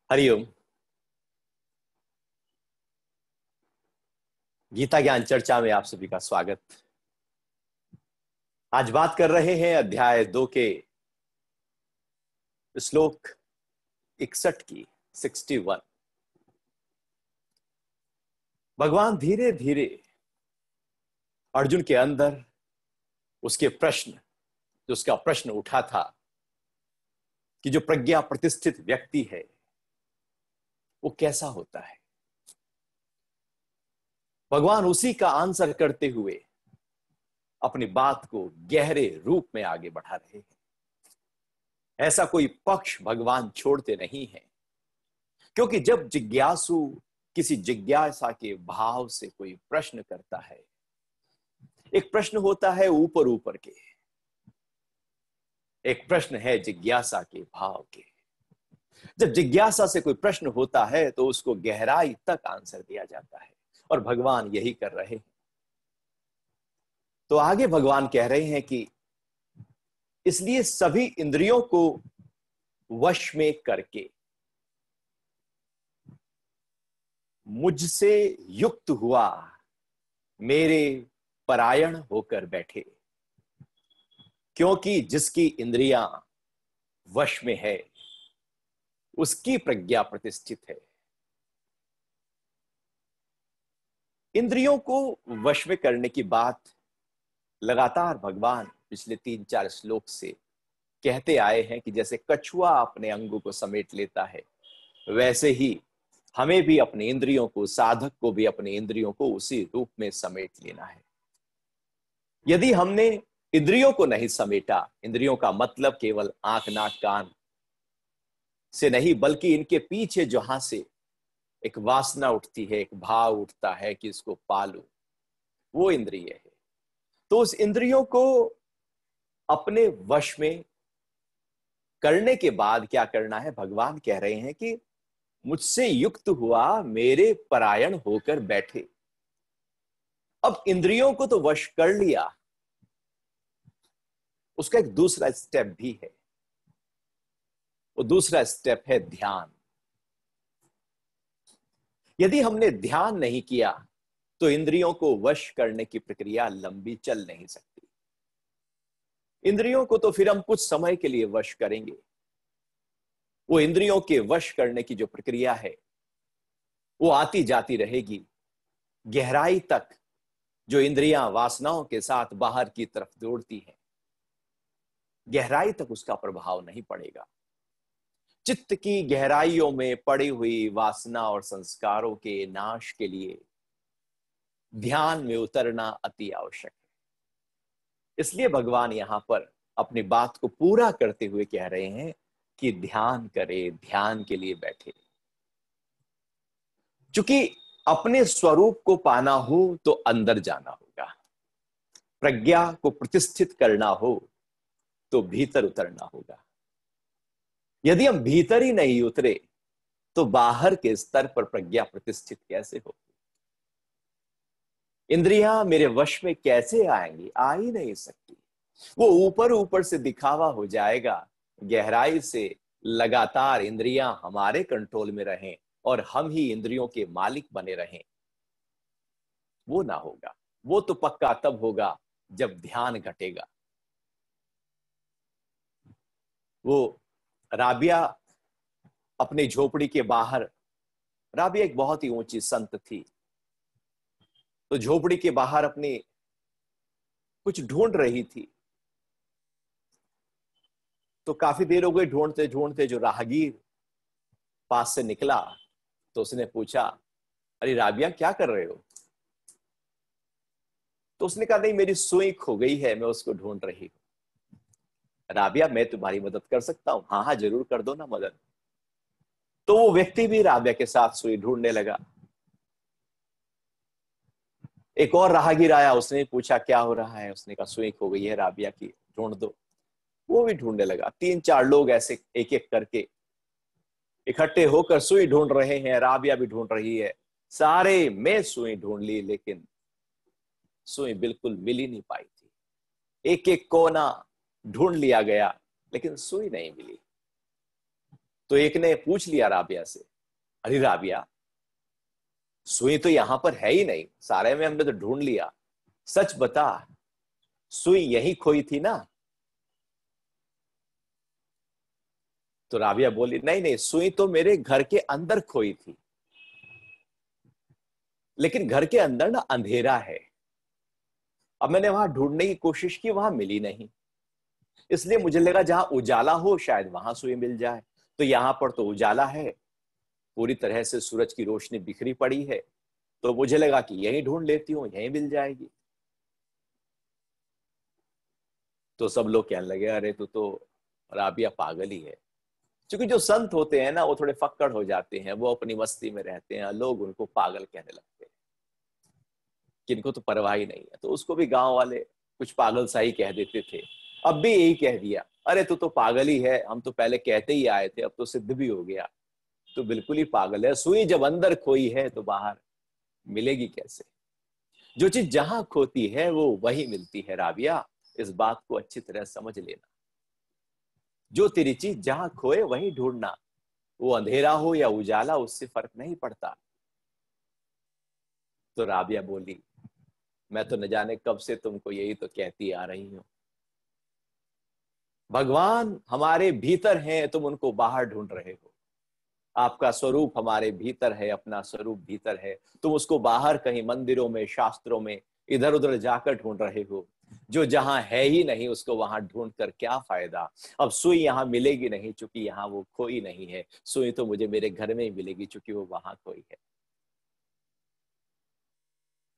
हरिओम। गीता ज्ञान चर्चा में आप सभी का स्वागत। आज बात कर रहे हैं अध्याय 2 के श्लोक 61 की 61। भगवान धीरे धीरे अर्जुन के अंदर उसके प्रश्न जो उसका प्रश्न उठा था कि जो प्रज्ञा प्रतिष्ठित व्यक्ति है वो कैसा होता है, भगवान उसी का आंसर करते हुए अपनी बात को गहरे रूप में आगे बढ़ा रहे हैं। ऐसा कोई पक्ष भगवान छोड़ते नहीं है, क्योंकि जब जिज्ञासु किसी जिज्ञासा के भाव से कोई प्रश्न करता है, एक प्रश्न होता है ऊपर ऊपर के, एक प्रश्न है जिज्ञासा के भाव के। जब जिज्ञासा से कोई प्रश्न होता है तो उसको गहराई तक आंसर दिया जाता है, और भगवान यही कर रहे हैं। तो आगे भगवान कह रहे हैं कि इसलिए सभी इंद्रियों को वश में करके मुझसे युक्त हुआ मेरे परायण होकर बैठे, क्योंकि जिसकी इंद्रियां वश में है उसकी प्रज्ञा प्रतिष्ठित है। इंद्रियों को वश में करने की बात लगातार भगवान पिछले 3-4 श्लोक से कहते आए हैं कि जैसे कछुआ अपने अंगों को समेट लेता है, वैसे ही हमें भी अपने इंद्रियों को, साधक को भी अपने इंद्रियों को उसी रूप में समेट लेना है। यदि हमने इंद्रियों को नहीं समेटा, इंद्रियों का मतलब केवल आंख नाक कान से नहीं, बल्कि इनके पीछे जहां से एक वासना उठती है, एक भाव उठता है कि इसको पालू, वो इंद्रिय है। तो उस इंद्रियों को अपने वश में करने के बाद क्या करना है, भगवान कह रहे हैं कि मुझसे युक्त हुआ मेरे परायण होकर बैठे। अब इंद्रियों को तो वश कर लिया, उसका एक दूसरा स्टेप भी है। वो दूसरा स्टेप है ध्यान। यदि हमने ध्यान नहीं किया तो इंद्रियों को वश करने की प्रक्रिया लंबी चल नहीं सकती। इंद्रियों को तो फिर हम कुछ समय के लिए वश करेंगे। वो इंद्रियों के वश करने की जो प्रक्रिया है वो आती जाती रहेगी, गहराई तक जो इंद्रियां वासनाओं के साथ बाहर की तरफ दौड़ती हैं, गहराई तक उसका प्रभाव नहीं पड़ेगा। चित्त की गहराइयों में पड़ी हुई वासना और संस्कारों के नाश के लिए ध्यान में उतरना अति आवश्यक है। इसलिए भगवान यहां पर अपनी बात को पूरा करते हुए कह रहे हैं कि ध्यान करे, ध्यान के लिए बैठे। चूंकि अपने स्वरूप को पाना हो तो अंदर जाना होगा, प्रज्ञा को प्रतिष्ठित करना हो तो भीतर उतरना होगा। यदि हम भीतर ही नहीं उतरे तो बाहर के स्तर पर प्रज्ञा प्रतिष्ठित कैसे होगी? इंद्रियां मेरे वश में कैसे आएंगी? आ ही नहीं सकती। वो ऊपर ऊपर से दिखावा हो जाएगा, गहराई से लगातार इंद्रियां हमारे कंट्रोल में रहें और हम ही इंद्रियों के मालिक बने रहें, वो ना होगा। वो तो पक्का तब होगा जब ध्यान घटेगा। वो राबिया अपनी झोपड़ी के बाहर, राबिया एक बहुत ही ऊंची संत थी, तो झोपड़ी के बाहर अपनी कुछ ढूंढ रही थी। तो काफी देर हो गई ढूंढते ढूंढते, जो राहगीर पास से निकला तो उसने पूछा, अरे राबिया क्या कर रहे हो? तो उसने कहा, नहीं मेरी सुई खो गई है, मैं उसको ढूंढ रही हूं। राबिया मैं तुम्हारी मदद कर सकता हूं। हाँ हाँ जरूर कर दो ना मदद। तो वो व्यक्ति भी राबिया के साथ सुई ढूंढने लगा। एक और राहगीर आया, उसने पूछा क्या हो रहा है? उसने कहा सुई खो गई है राबिया की, ढूंढ दो। वो भी ढूंढने लगा। 3-4 लोग ऐसे एक एक करके इकट्ठे होकर सुई ढूंढ रहे हैं, राबिया भी ढूंढ रही है। सारे में सुई ढूंढ ली, लेकिन सुई बिल्कुल मिल ही नहीं पाई थी। एक एक कोना ढूंढ लिया गया, लेकिन सुई नहीं मिली। तो एक ने पूछ लिया राबिया से, अरे राबिया, सुई तो यहां पर है ही नहीं, सारे में हमने तो ढूंढ लिया, सच बता, सुई यहीं खोई थी ना? तो राबिया बोली, नहीं नहीं, सुई तो मेरे घर के अंदर खोई थी, लेकिन घर के अंदर ना अंधेरा है। अब मैंने वहां ढूंढने की कोशिश की, वहां मिली नहीं, इसलिए मुझे लगा जहां उजाला हो शायद वहां सुई मिल जाए। तो यहां पर तो उजाला है, पूरी तरह से सूरज की रोशनी बिखरी पड़ी है, तो मुझे लगा कि यहीं ढूंढ लेती हूँ, यहीं मिल जाएगी। तो सब लोग कहने लगे, अरे तो राबिया पागल ही है। क्योंकि जो संत होते हैं ना, वो थोड़े फक्कड़ हो जाते हैं, वो अपनी मस्ती में रहते हैं, लोग उनको पागल कहने लगते हैं, किनको तो परवाह ही नहीं है। तो उसको भी गांव वाले कुछ पागल सा ही कह देते थे। अब भी यही कह दिया, अरे तू तो पागल ही है, हम तो पहले कहते ही आए थे, अब तो सिद्ध भी हो गया, तो बिल्कुल ही पागल है। सुई जब अंदर खोई है तो बाहर मिलेगी कैसे? जो चीज जहां खोती है वो वही मिलती है राबिया, इस बात को अच्छी तरह समझ लेना। जो तेरी चीज जहां खोए वहीं ढूंढना, वो अंधेरा हो या उजाला, उससे फर्क नहीं पड़ता। तो राबिया बोली, मैं तो न जाने कब से तुमको यही तो कहती आ रही हूं, भगवान हमारे भीतर हैं, तुम उनको बाहर ढूंढ रहे हो। आपका स्वरूप हमारे भीतर है, अपना स्वरूप भीतर है, तुम उसको बाहर कहीं मंदिरों में, शास्त्रों में, इधर उधर जाकर ढूंढ रहे हो। जो जहां है ही नहीं उसको वहां ढूंढ कर क्या फायदा? अब सुई यहां मिलेगी नहीं, चूंकि यहां वो खोई नहीं है। सुई तो मुझे मेरे घर में ही मिलेगी, चूंकि वो वहां खोई है।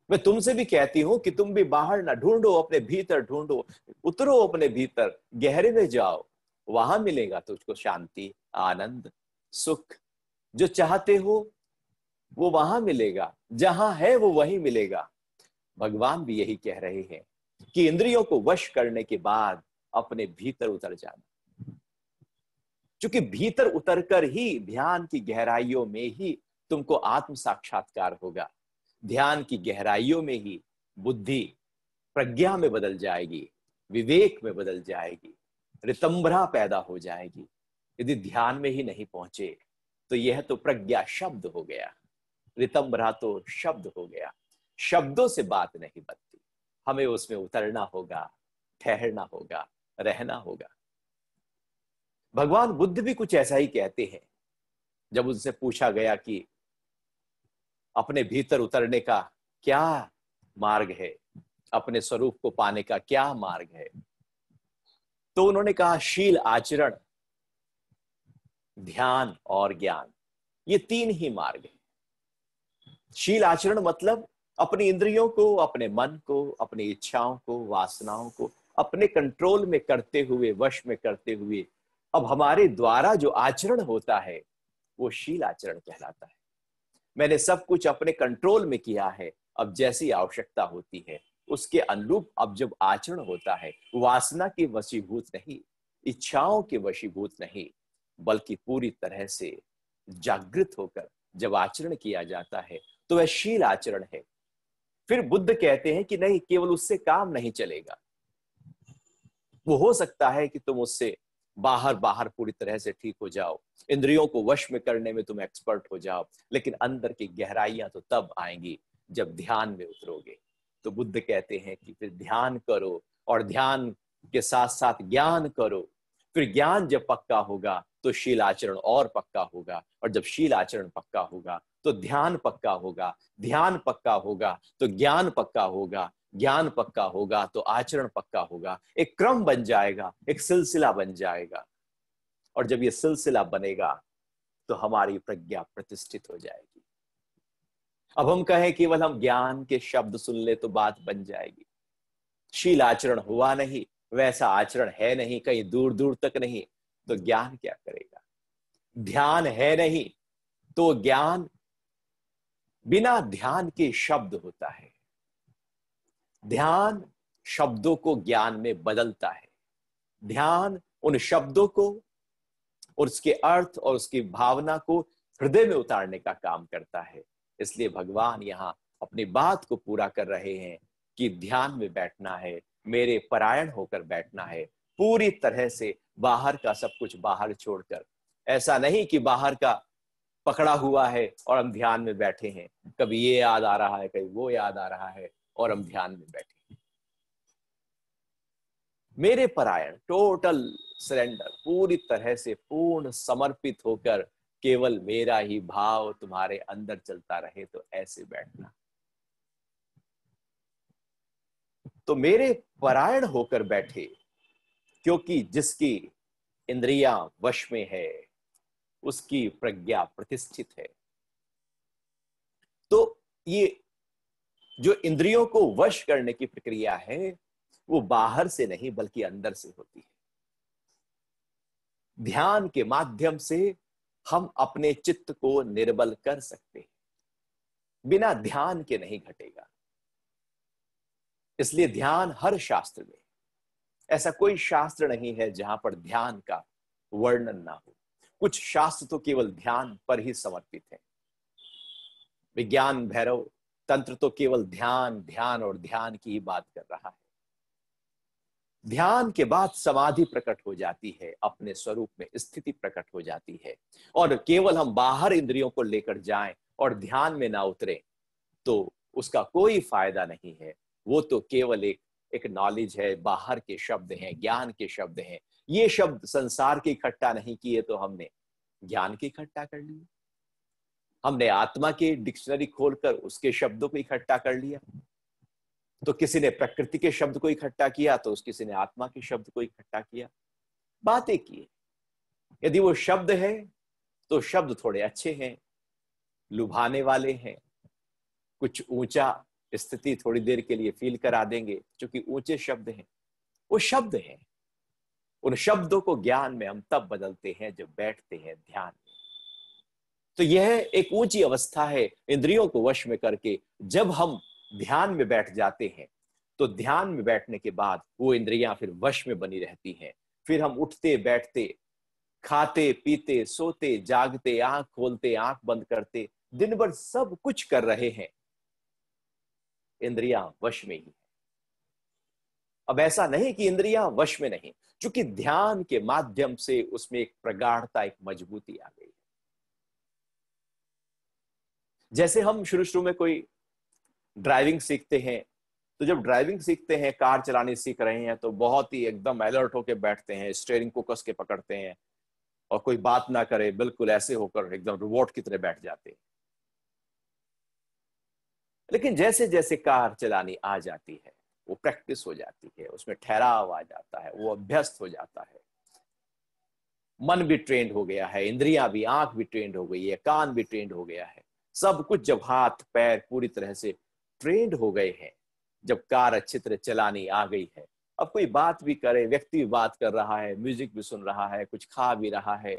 मैं तुमसे भी कहती हूं कि तुम भी बाहर ना ढूंढो, अपने भीतर ढूंढो, उतरो अपने भीतर, गहरे में जाओ, वहां मिलेगा तुझको शांति, आनंद, सुख। जो चाहते हो वो वहां मिलेगा, जहां है वो वहीं मिलेगा। भगवान भी यही कह रहे हैं कि इंद्रियों को वश करने के बाद अपने भीतर उतर जाना, क्योंकि भीतर उतरकर ही ध्यान की गहराइयों में ही तुमको आत्म साक्षात्कार होगा। ध्यान की गहराइयों में ही बुद्धि प्रज्ञा में बदल जाएगी, विवेक में बदल जाएगी, रितंभरा पैदा हो जाएगी। यदि ध्यान में ही नहीं पहुंचे तो यह तो प्रज्ञा शब्द हो गया, रितंभरा तो शब्द हो गया। शब्दों से बात नहीं बनती, हमें उसमें उतरना होगा, ठहरना होगा, रहना होगा। भगवान बुद्ध भी कुछ ऐसा ही कहते हैं। जब उनसे पूछा गया कि अपने भीतर उतरने का क्या मार्ग है, अपने स्वरूप को पाने का क्या मार्ग है, तो उन्होंने कहा, शील आचरण, ध्यान और ज्ञान, ये तीन ही मार्ग है। शील आचरण मतलब अपनी इंद्रियों को, अपने मन को, अपनी इच्छाओं को, वासनाओं को अपने कंट्रोल में करते हुए, वश में करते हुए, अब हमारे द्वारा जो आचरण होता है वो शील आचरण कहलाता है। मैंने सब कुछ अपने कंट्रोल में किया है, अब जैसी आवश्यकता होती है उसके अनुरूप अब जब आचरण होता है, वासना के वशीभूत नहीं, इच्छाओं के वशीभूत नहीं, बल्कि पूरी तरह से जागृत होकर जब आचरण किया जाता है तो वह शील आचरण है। फिर बुद्ध कहते हैं कि नहीं, केवल उससे काम नहीं चलेगा। वो हो सकता है कि तुम उससे बाहर बाहर पूरी तरह से ठीक हो जाओ, इंद्रियों को वश में करने में तुम एक्सपर्ट हो जाओ, लेकिन अंदर की गहराइयां तो तब आएंगी जब ध्यान में उतरोगे। तो बुद्ध कहते हैं कि फिर ध्यान करो, और ध्यान के साथ साथ ज्ञान करो। फिर ज्ञान जब पक्का होगा तो शील आचरण और पक्का होगा, और जब शील आचरण पक्का होगा तो ध्यान पक्का होगा, ध्यान पक्का होगा तो ज्ञान पक्का होगा, ज्ञान पक्का होगा तो आचरण पक्का होगा। एक क्रम बन जाएगा, एक सिलसिला बन जाएगा, और जब ये सिलसिला बनेगा तो हमारी प्रज्ञा प्रतिष्ठित हो जाएगी। अब हम कहें केवल हम ज्ञान के शब्द सुन ले तो बात बन जाएगी, शील आचरण हुआ नहीं, वैसा आचरण है नहीं, कहीं दूर दूर तक नहीं, तो ज्ञान क्या करेगा? ध्यान है नहीं तो ज्ञान बिना ध्यान के शब्द होता है, ध्यान शब्दों को ज्ञान में बदलता है, ध्यान उन शब्दों को और उसके अर्थ और उसकी भावना को हृदय में उतारने का काम करता है। इसलिए भगवान यहाँ अपनी बात को पूरा कर रहे हैं कि ध्यान में बैठना है, मेरे परायण होकर बैठना है, पूरी तरह से बाहर का सब कुछ बाहर छोड़कर ऐसा नहीं कि बाहर का पकड़ा हुआ है और हम ध्यान में बैठे हैं, कभी ये याद आ रहा है, कभी वो याद आ रहा है और हम ध्यान में बैठे हैं। मेरे परायण, टोटल सरेंडर, पूरी तरह से पूर्ण समर्पित होकर केवल मेरा ही भाव तुम्हारे अंदर चलता रहे, तो ऐसे बैठना। तो मेरे परायण होकर बैठे, क्योंकि जिसकी इंद्रियां वश में है उसकी प्रज्ञा प्रतिष्ठित है। तो ये जो इंद्रियों को वश करने की प्रक्रिया है वो बाहर से नहीं बल्कि अंदर से होती है। ध्यान के माध्यम से हम अपने चित्त को निर्बल कर सकते हैं, बिना ध्यान के नहीं घटेगा। इसलिए ध्यान हर शास्त्र में, ऐसा कोई शास्त्र नहीं है जहां पर ध्यान का वर्णन ना हो। कुछ शास्त्र तो केवल ध्यान पर ही समर्पित है। विज्ञान भैरव तंत्र तो केवल ध्यान ध्यान और ध्यान की ही बात कर रहा है। ध्यान के बाद समाधि प्रकट हो जाती है, अपने स्वरूप में स्थिति प्रकट हो जाती है। और केवल हम बाहर इंद्रियों को लेकर जाएं और ध्यान में ना उतरें तो उसका कोई फायदा नहीं है। वो तो केवल एक नॉलेज है, बाहर के शब्द हैं, ज्ञान के शब्द हैं। ये शब्द संसार के इकट्ठा नहीं किए तो हमने ज्ञान के इकट्ठा कर लिए। हमने आत्मा की डिक्शनरी खोलकर उसके शब्दों को इकट्ठा कर लिया। तो किसी ने प्रकृति के शब्द को इकट्ठा किया, तो किसी ने आत्मा के शब्द को इकट्ठा किया, बातें की। यदि वो शब्द है तो शब्द थोड़े अच्छे हैं, लुभाने वाले हैं, कुछ ऊंचा स्थिति थोड़ी देर के लिए फील करा देंगे, क्योंकि ऊंचे शब्द हैं, वो शब्द हैं। उन शब्दों को ज्ञान में हम तब बदलते हैं जब बैठते हैं ध्यान में। तो यह एक ऊंची अवस्था है इंद्रियों को वश में करके। जब हम ध्यान में बैठ जाते हैं तो ध्यान में बैठने के बाद वो इंद्रियां फिर वश में बनी रहती हैं। फिर हम उठते बैठते, खाते पीते, सोते जागते, आंख खोलते आंख बंद करते, दिन भर सब कुछ कर रहे हैं, इंद्रियां वश में ही है। अब ऐसा नहीं कि इंद्रियां वश में नहीं, क्योंकि ध्यान के माध्यम से उसमें एक प्रगाढ़ता, एक मजबूती आ गई। जैसे हम शुरू में कोई ड्राइविंग सीखते हैं, तो जब ड्राइविंग सीखते हैं, कार चलाने सीख रहे हैं, तो बहुत ही एकदम अलर्ट होकर बैठते हैं, स्टीयरिंग को कस के पकड़ते हैं और कोई बात ना करे, बिल्कुल ऐसे होकर एकदम रोबोट की तरह बैठ जाते हैं। लेकिन जैसे जैसे कार चलानी आ जाती है, वो प्रैक्टिस हो जाती है, उसमें ठहराव आ जाता है, वो अभ्यस्त हो जाता है, मन भी ट्रेंड हो गया है, इंद्रियां भी, आंख भी ट्रेंड हो गई है, कान भी ट्रेंड हो गया है, सब कुछ जब हाथ पैर पूरी तरह से ट्रेंड हो गए हैं, जब कार अच्छी तरह चलानी आ गई है, अब कोई बात भी करे, व्यक्ति भी बात कर रहा है, म्यूजिक भी सुन रहा है, कुछ खा भी रहा है,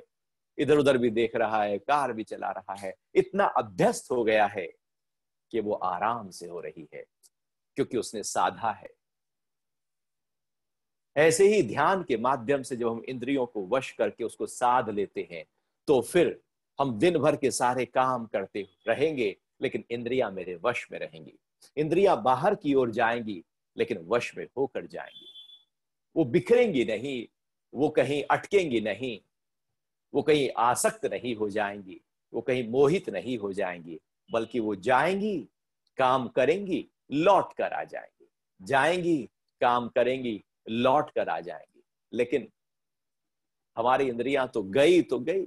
इधर उधर भी देख रहा है, कार भी चला रहा है, इतना अभ्यस्त हो गया है कि वो आराम से हो रही है, क्योंकि उसने साधा है। ऐसे ही ध्यान के माध्यम से जब हम इंद्रियों को वश करके उसको साध लेते हैं, तो फिर हम दिन भर के सारे काम करते रहेंगे, लेकिन इंद्रियां मेरे वश में रहेंगी। इंद्रियां बाहर की ओर जाएंगी, लेकिन वश में होकर जाएंगी। वो बिखरेंगी नहीं, वो कहीं अटकेंगी नहीं, वो कहीं आसक्त नहीं हो जाएंगी, वो कहीं मोहित नहीं हो जाएंगी, बल्कि वो जाएंगी, काम करेंगी, लौट कर आ जाएंगी, जाएंगी, काम करेंगी, लौट कर आ जाएंगी। लेकिन हमारी इंद्रियां तो गई,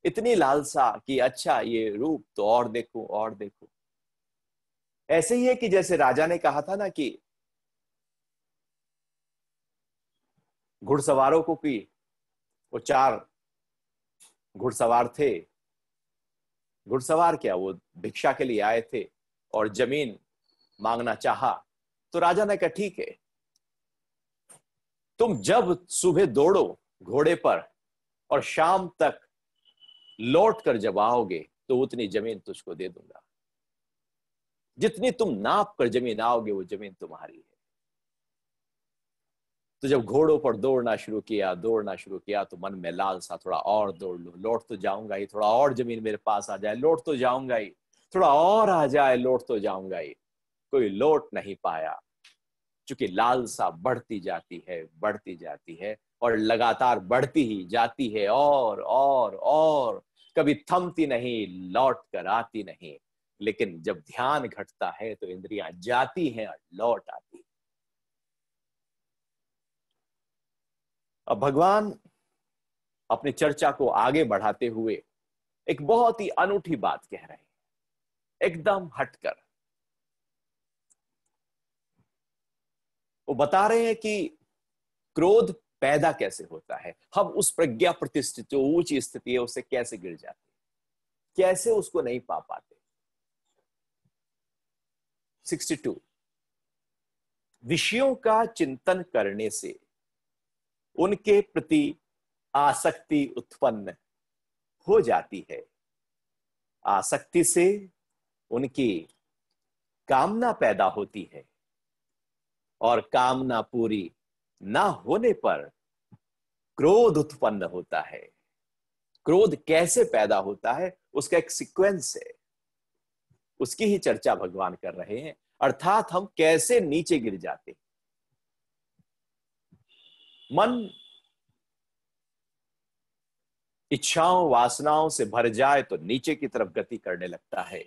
इतनी लालसा कि अच्छा ये रूप तो और देखो और देखो। ऐसे ही है कि जैसे राजा ने कहा था ना कि घुड़सवारों को, कि वो 4 घुड़सवार थे, घुड़सवार क्या, वो भिक्षा के लिए आए थे और जमीन मांगना चाहा, तो राजा ने कहा ठीक है, तुम जब सुबह दौड़ो घोड़े पर और शाम तक लौट कर जब आओगे तो उतनी जमीन तुझको दे दूंगा। जितनी तुम नाप कर जमीन आओगे वो जमीन तुम्हारी है। तो जब घोड़ों पर दौड़ना शुरू किया तो मन में लालसा, थोड़ा और दौड़ लूं, लौट तो जाऊंगा ही, थोड़ा और जमीन मेरे पास आ जाए, लौट तो जाऊंगा ही, थोड़ा और आ जाए, लौट तो जाऊंगा ही। कोई लौट नहीं पाया, क्योंकि लालसा बढ़ती जाती है, और लगातार बढ़ती ही जाती है, और कभी थमती नहीं, लौट कर आती नहीं। लेकिन जब ध्यान घटता है तो इंद्रियां जाती हैं और लौट आती हैं। अब भगवान अपनी चर्चा को आगे बढ़ाते हुए एक बहुत ही अनूठी बात कह रहे हैं, एकदम हटकर। वो बता रहे हैं कि क्रोध पैदा कैसे होता है, हम उस प्रज्ञा प्रतिष्ठित जो ऊंची स्थिति है उससे कैसे गिर जाते हैं, कैसे उसको नहीं पा पाते। 62, विषयों का चिंतन करने से उनके प्रति आसक्ति उत्पन्न हो जाती है। आसक्ति से उनकी कामना पैदा होती है, और कामना पूरी ना होने पर क्रोध उत्पन्न होता है। क्रोध कैसे पैदा होता है, उसका एक सीक्वेंस है, उसकी ही चर्चा भगवान कर रहे हैं। अर्थात हम कैसे नीचे गिर जाते हैं। मन इच्छाओं वासनाओं से भर जाए तो नीचे की तरफ गति करने लगता है।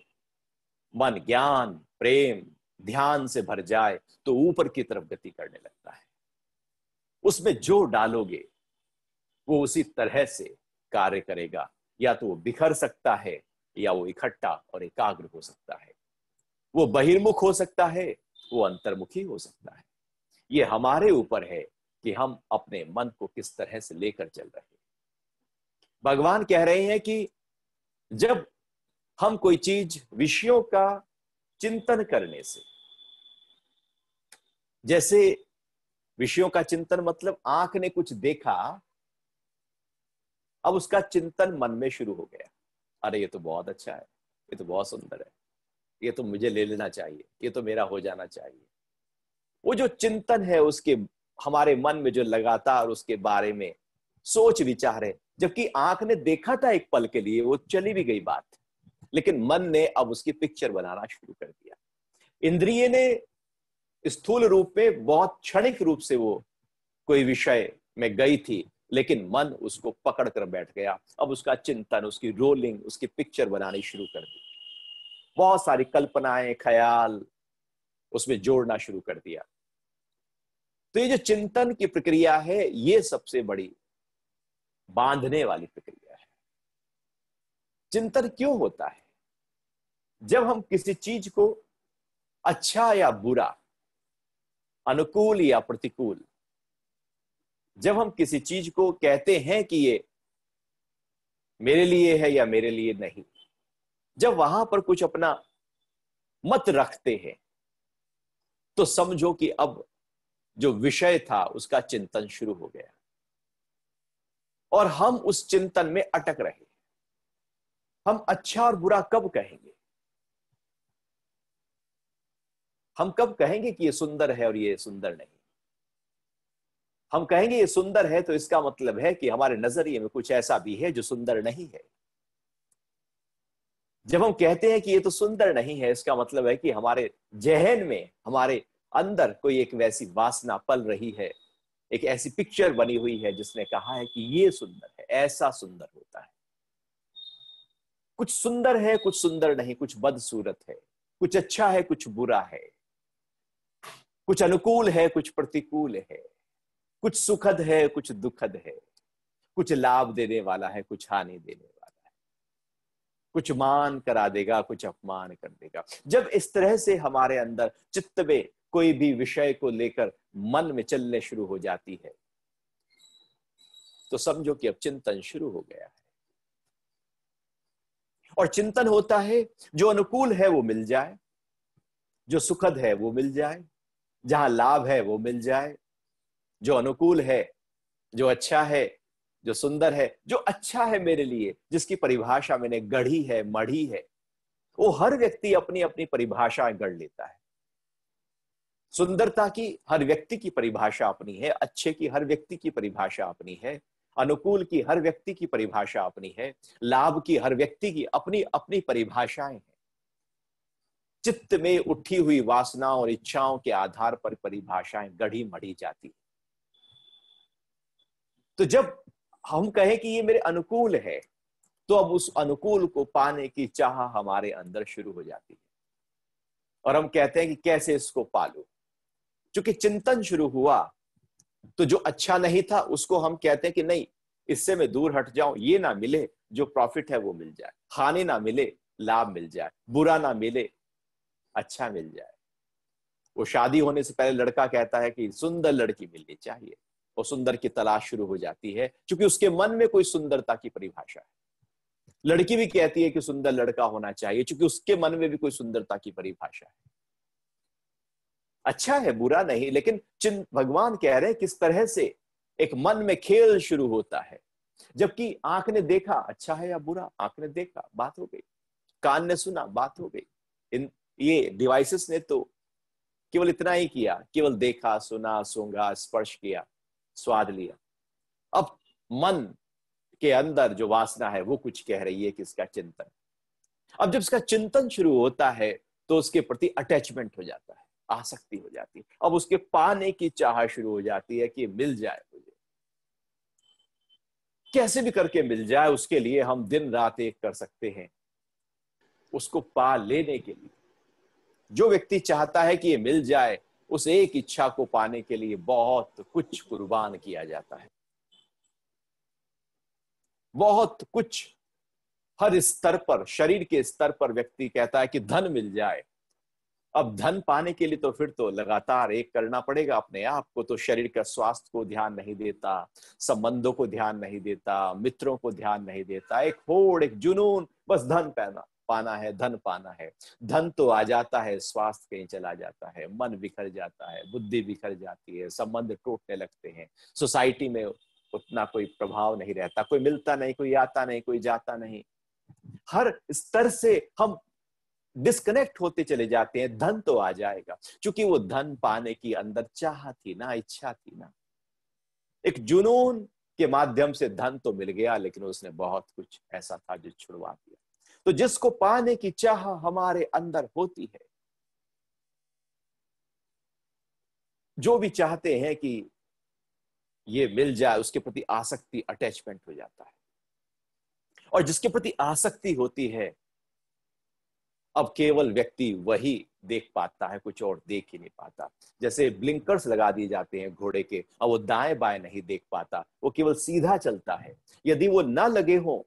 मन ज्ञान प्रेम ध्यान से भर जाए तो ऊपर की तरफ गति करने लगता है। उसमें जो डालोगे वो उसी तरह से कार्य करेगा। या तो वो बिखर सकता है, या वो इकट्ठा और एकाग्र हो सकता है। वो बहिर्मुख हो सकता है, वो अंतर्मुखी हो सकता है। ये हमारे ऊपर है कि हम अपने मन को किस तरह से लेकर चल रहे हैं। भगवान कह रहे हैं कि जब हम कोई चीज विषयों का चिंतन करने से, जैसे विषयों का चिंतन मतलब आंख ने कुछ देखा, अब उसका चिंतन मन में शुरू हो गया। अरे ये तो बहुत अच्छा है, ये तो बहुत सुंदर है, ये तो मुझे ले लेना चाहिए, ये तो मेरा हो जाना चाहिए। वो जो चिंतन है उसके हमारे मन में जो लगातार उसके बारे में सोच विचार है, जबकि आंख ने देखा था एक पल के लिए, वो चली भी गई बात, लेकिन मन ने अब उसकी पिक्चर बनाना शुरू कर दिया। इंद्रिय ने स्थूल रूप में बहुत क्षणिक रूप से वो कोई विषय में गई थी, लेकिन मन उसको पकड़ कर बैठ गया। अब उसका चिंतन, उसकी रोलिंग, उसकी पिक्चर बनानी शुरू कर दी। बहुत सारी कल्पनाएं ख्याल उसमें जोड़ना शुरू कर दिया। तो ये जो चिंतन की प्रक्रिया है, ये सबसे बड़ी बांधने वाली प्रक्रिया है। चिंतन क्यों होता है? जब हम किसी चीज को अच्छा या बुरा, अनुकूल या प्रतिकूल, जब हम किसी चीज को कहते हैं कि ये मेरे लिए है या मेरे लिए नहीं, जब वहां पर कुछ अपना मत रखते हैं, तो समझो कि अब जो विषय था उसका चिंतन शुरू हो गया, और हम उस चिंतन में अटक रहे। हम अच्छा और बुरा कब कहेंगे? हम कब कहेंगे कि ये सुंदर है और ये सुंदर नहीं? हम कहेंगे ये सुंदर है तो इसका मतलब है कि हमारे नजरिए में कुछ ऐसा भी है जो सुंदर नहीं है। जब हम कहते हैं कि ये तो सुंदर नहीं है, इसका मतलब है कि हमारे जहन में, हमारे अंदर कोई एक वैसी वासना पल रही है, एक ऐसी पिक्चर बनी हुई है जिसने कहा है कि ये सुंदर है, ऐसा सुंदर होता है। कुछ सुंदर है, कुछ सुंदर नहीं, कुछ बदसूरत है, कुछ अच्छा है, कुछ बुरा है, कुछ अनुकूल है, कुछ प्रतिकूल है, कुछ सुखद है, कुछ दुखद है, कुछ लाभ देने वाला है, कुछ हानि देने वाला है, कुछ मान करा देगा, कुछ अपमान कर देगा। जब इस तरह से हमारे अंदर चित्त में कोई भी विषय को लेकर मन में चलने शुरू हो जाती है, तो समझो कि अब चिंतन शुरू हो गया है। और चिंतन होता है जो अनुकूल है वो मिल जाए, जो सुखद है वो मिल जाए, जहां लाभ है वो मिल जाए, जो अनुकूल है, जो अच्छा है, जो सुंदर है, जो अच्छा है मेरे लिए, जिसकी परिभाषा मैंने गढ़ी है, मढ़ी है। वो हर व्यक्ति अपनी अपनी परिभाषा गढ़ लेता है। सुंदरता की हर व्यक्ति की परिभाषा अपनी है, अच्छे की हर व्यक्ति की परिभाषा अपनी है, अनुकूल की हर व्यक्ति की परिभाषा अपनी है, लाभ की हर व्यक्ति की अपनी अपनी परिभाषाएं हैं। चित्त में उठी हुई वासनाओं और इच्छाओं के आधार पर परिभाषाएं गढ़ी मढ़ी जाती है। तो जब हम कहें कि ये मेरे अनुकूल है, तो अब उस अनुकूल को पाने की चाह हमारे अंदर शुरू हो जाती है और हम कहते हैं कि कैसे इसको पालूं। क्योंकि चिंतन शुरू हुआ तो जो अच्छा नहीं था उसको हम कहते हैं कि नहीं, इससे मैं दूर हट जाऊं, ये ना मिले, जो प्रॉफिट है वो मिल जाए, हानि ना मिले, लाभ मिल जाए, बुरा ना मिले, अच्छा मिल जाए। वो शादी होने से पहले लड़का कहता है कि सुंदर लड़की मिलनी चाहिए, और सुंदर की तलाश शुरू हो जाती है क्योंकि उसके मन में कोई सुंदरता की परिभाषा है। लड़की भी कहती है कि सुंदर लड़का होना चाहिए क्योंकि उसके मन में भी कोई सुंदरता की परिभाषा है। अच्छा है, बुरा नहीं, लेकिन भगवान कह रहे हैं किस तरह से एक मन में खेल शुरू होता है। जबकि आंख ने देखा अच्छा है या बुरा, आंख ने देखा बात हो गई, कान ने सुना बात हो गई। इन ये डिवाइसेस ने तो केवल इतना ही किया, केवल देखा, सुना, सूंघा, स्पर्श किया, स्वाद लिया। अब मन के अंदर जो वासना है वो कुछ कह रही है कि इसका चिंतन। अब जब इसका चिंतन शुरू होता है तो उसके प्रति अटैचमेंट हो जाता है, आसक्ति हो जाती है। अब उसके पाने की चाह शुरू हो जाती है कि मिल जाए मुझे, कैसे भी करके मिल जाए। उसके लिए हम दिन रात एक कर सकते हैं उसको पा लेने के लिए। जो व्यक्ति चाहता है कि ये मिल जाए, उस एक इच्छा को पाने के लिए बहुत कुछ कुर्बान किया जाता है, बहुत कुछ। हर स्तर पर, शरीर के स्तर पर व्यक्ति कहता है कि धन मिल जाए। अब धन पाने के लिए तो फिर तो लगातार एक करना पड़ेगा अपने आप को। तो शरीर का स्वास्थ्य को ध्यान नहीं देता, संबंधों को ध्यान नहीं देता, मित्रों को ध्यान नहीं देता, एक होड़, एक जुनून, बस धन पाना है, धन पाना है। धन तो आ जाता है, स्वास्थ्य कहीं चला जाता है, मन बिखर जाता है, बुद्धि बिखर जाती है, संबंध टूटने लगते हैं, सोसाइटी में उतना कोई प्रभाव नहीं रहता, कोई मिलता नहीं, कोई आता नहीं, कोई जाता नहीं। हर स्तर से हम डिस्कनेक्ट होते चले जाते हैं। धन तो आ जाएगा, क्योंकि वो धन पाने की अंदर चाह थी ना, इच्छा थी ना, एक जुनून के माध्यम से धन तो मिल गया, लेकिन उसने बहुत कुछ ऐसा था जो छुड़वा दिया। तो जिसको पाने की चाह हमारे अंदर होती है, जो भी चाहते हैं कि ये मिल जाए, उसके प्रति आसक्ति, अटैचमेंट हो जाता है। और जिसके प्रति आसक्ति होती है, अब केवल व्यक्ति वही देख पाता है, कुछ और देख ही नहीं पाता। जैसे ब्लिंकर्स लगा दिए जाते हैं घोड़े के, अब वो दाएं बाएं नहीं देख पाता, वो केवल सीधा चलता है। यदि वो ना लगे हो,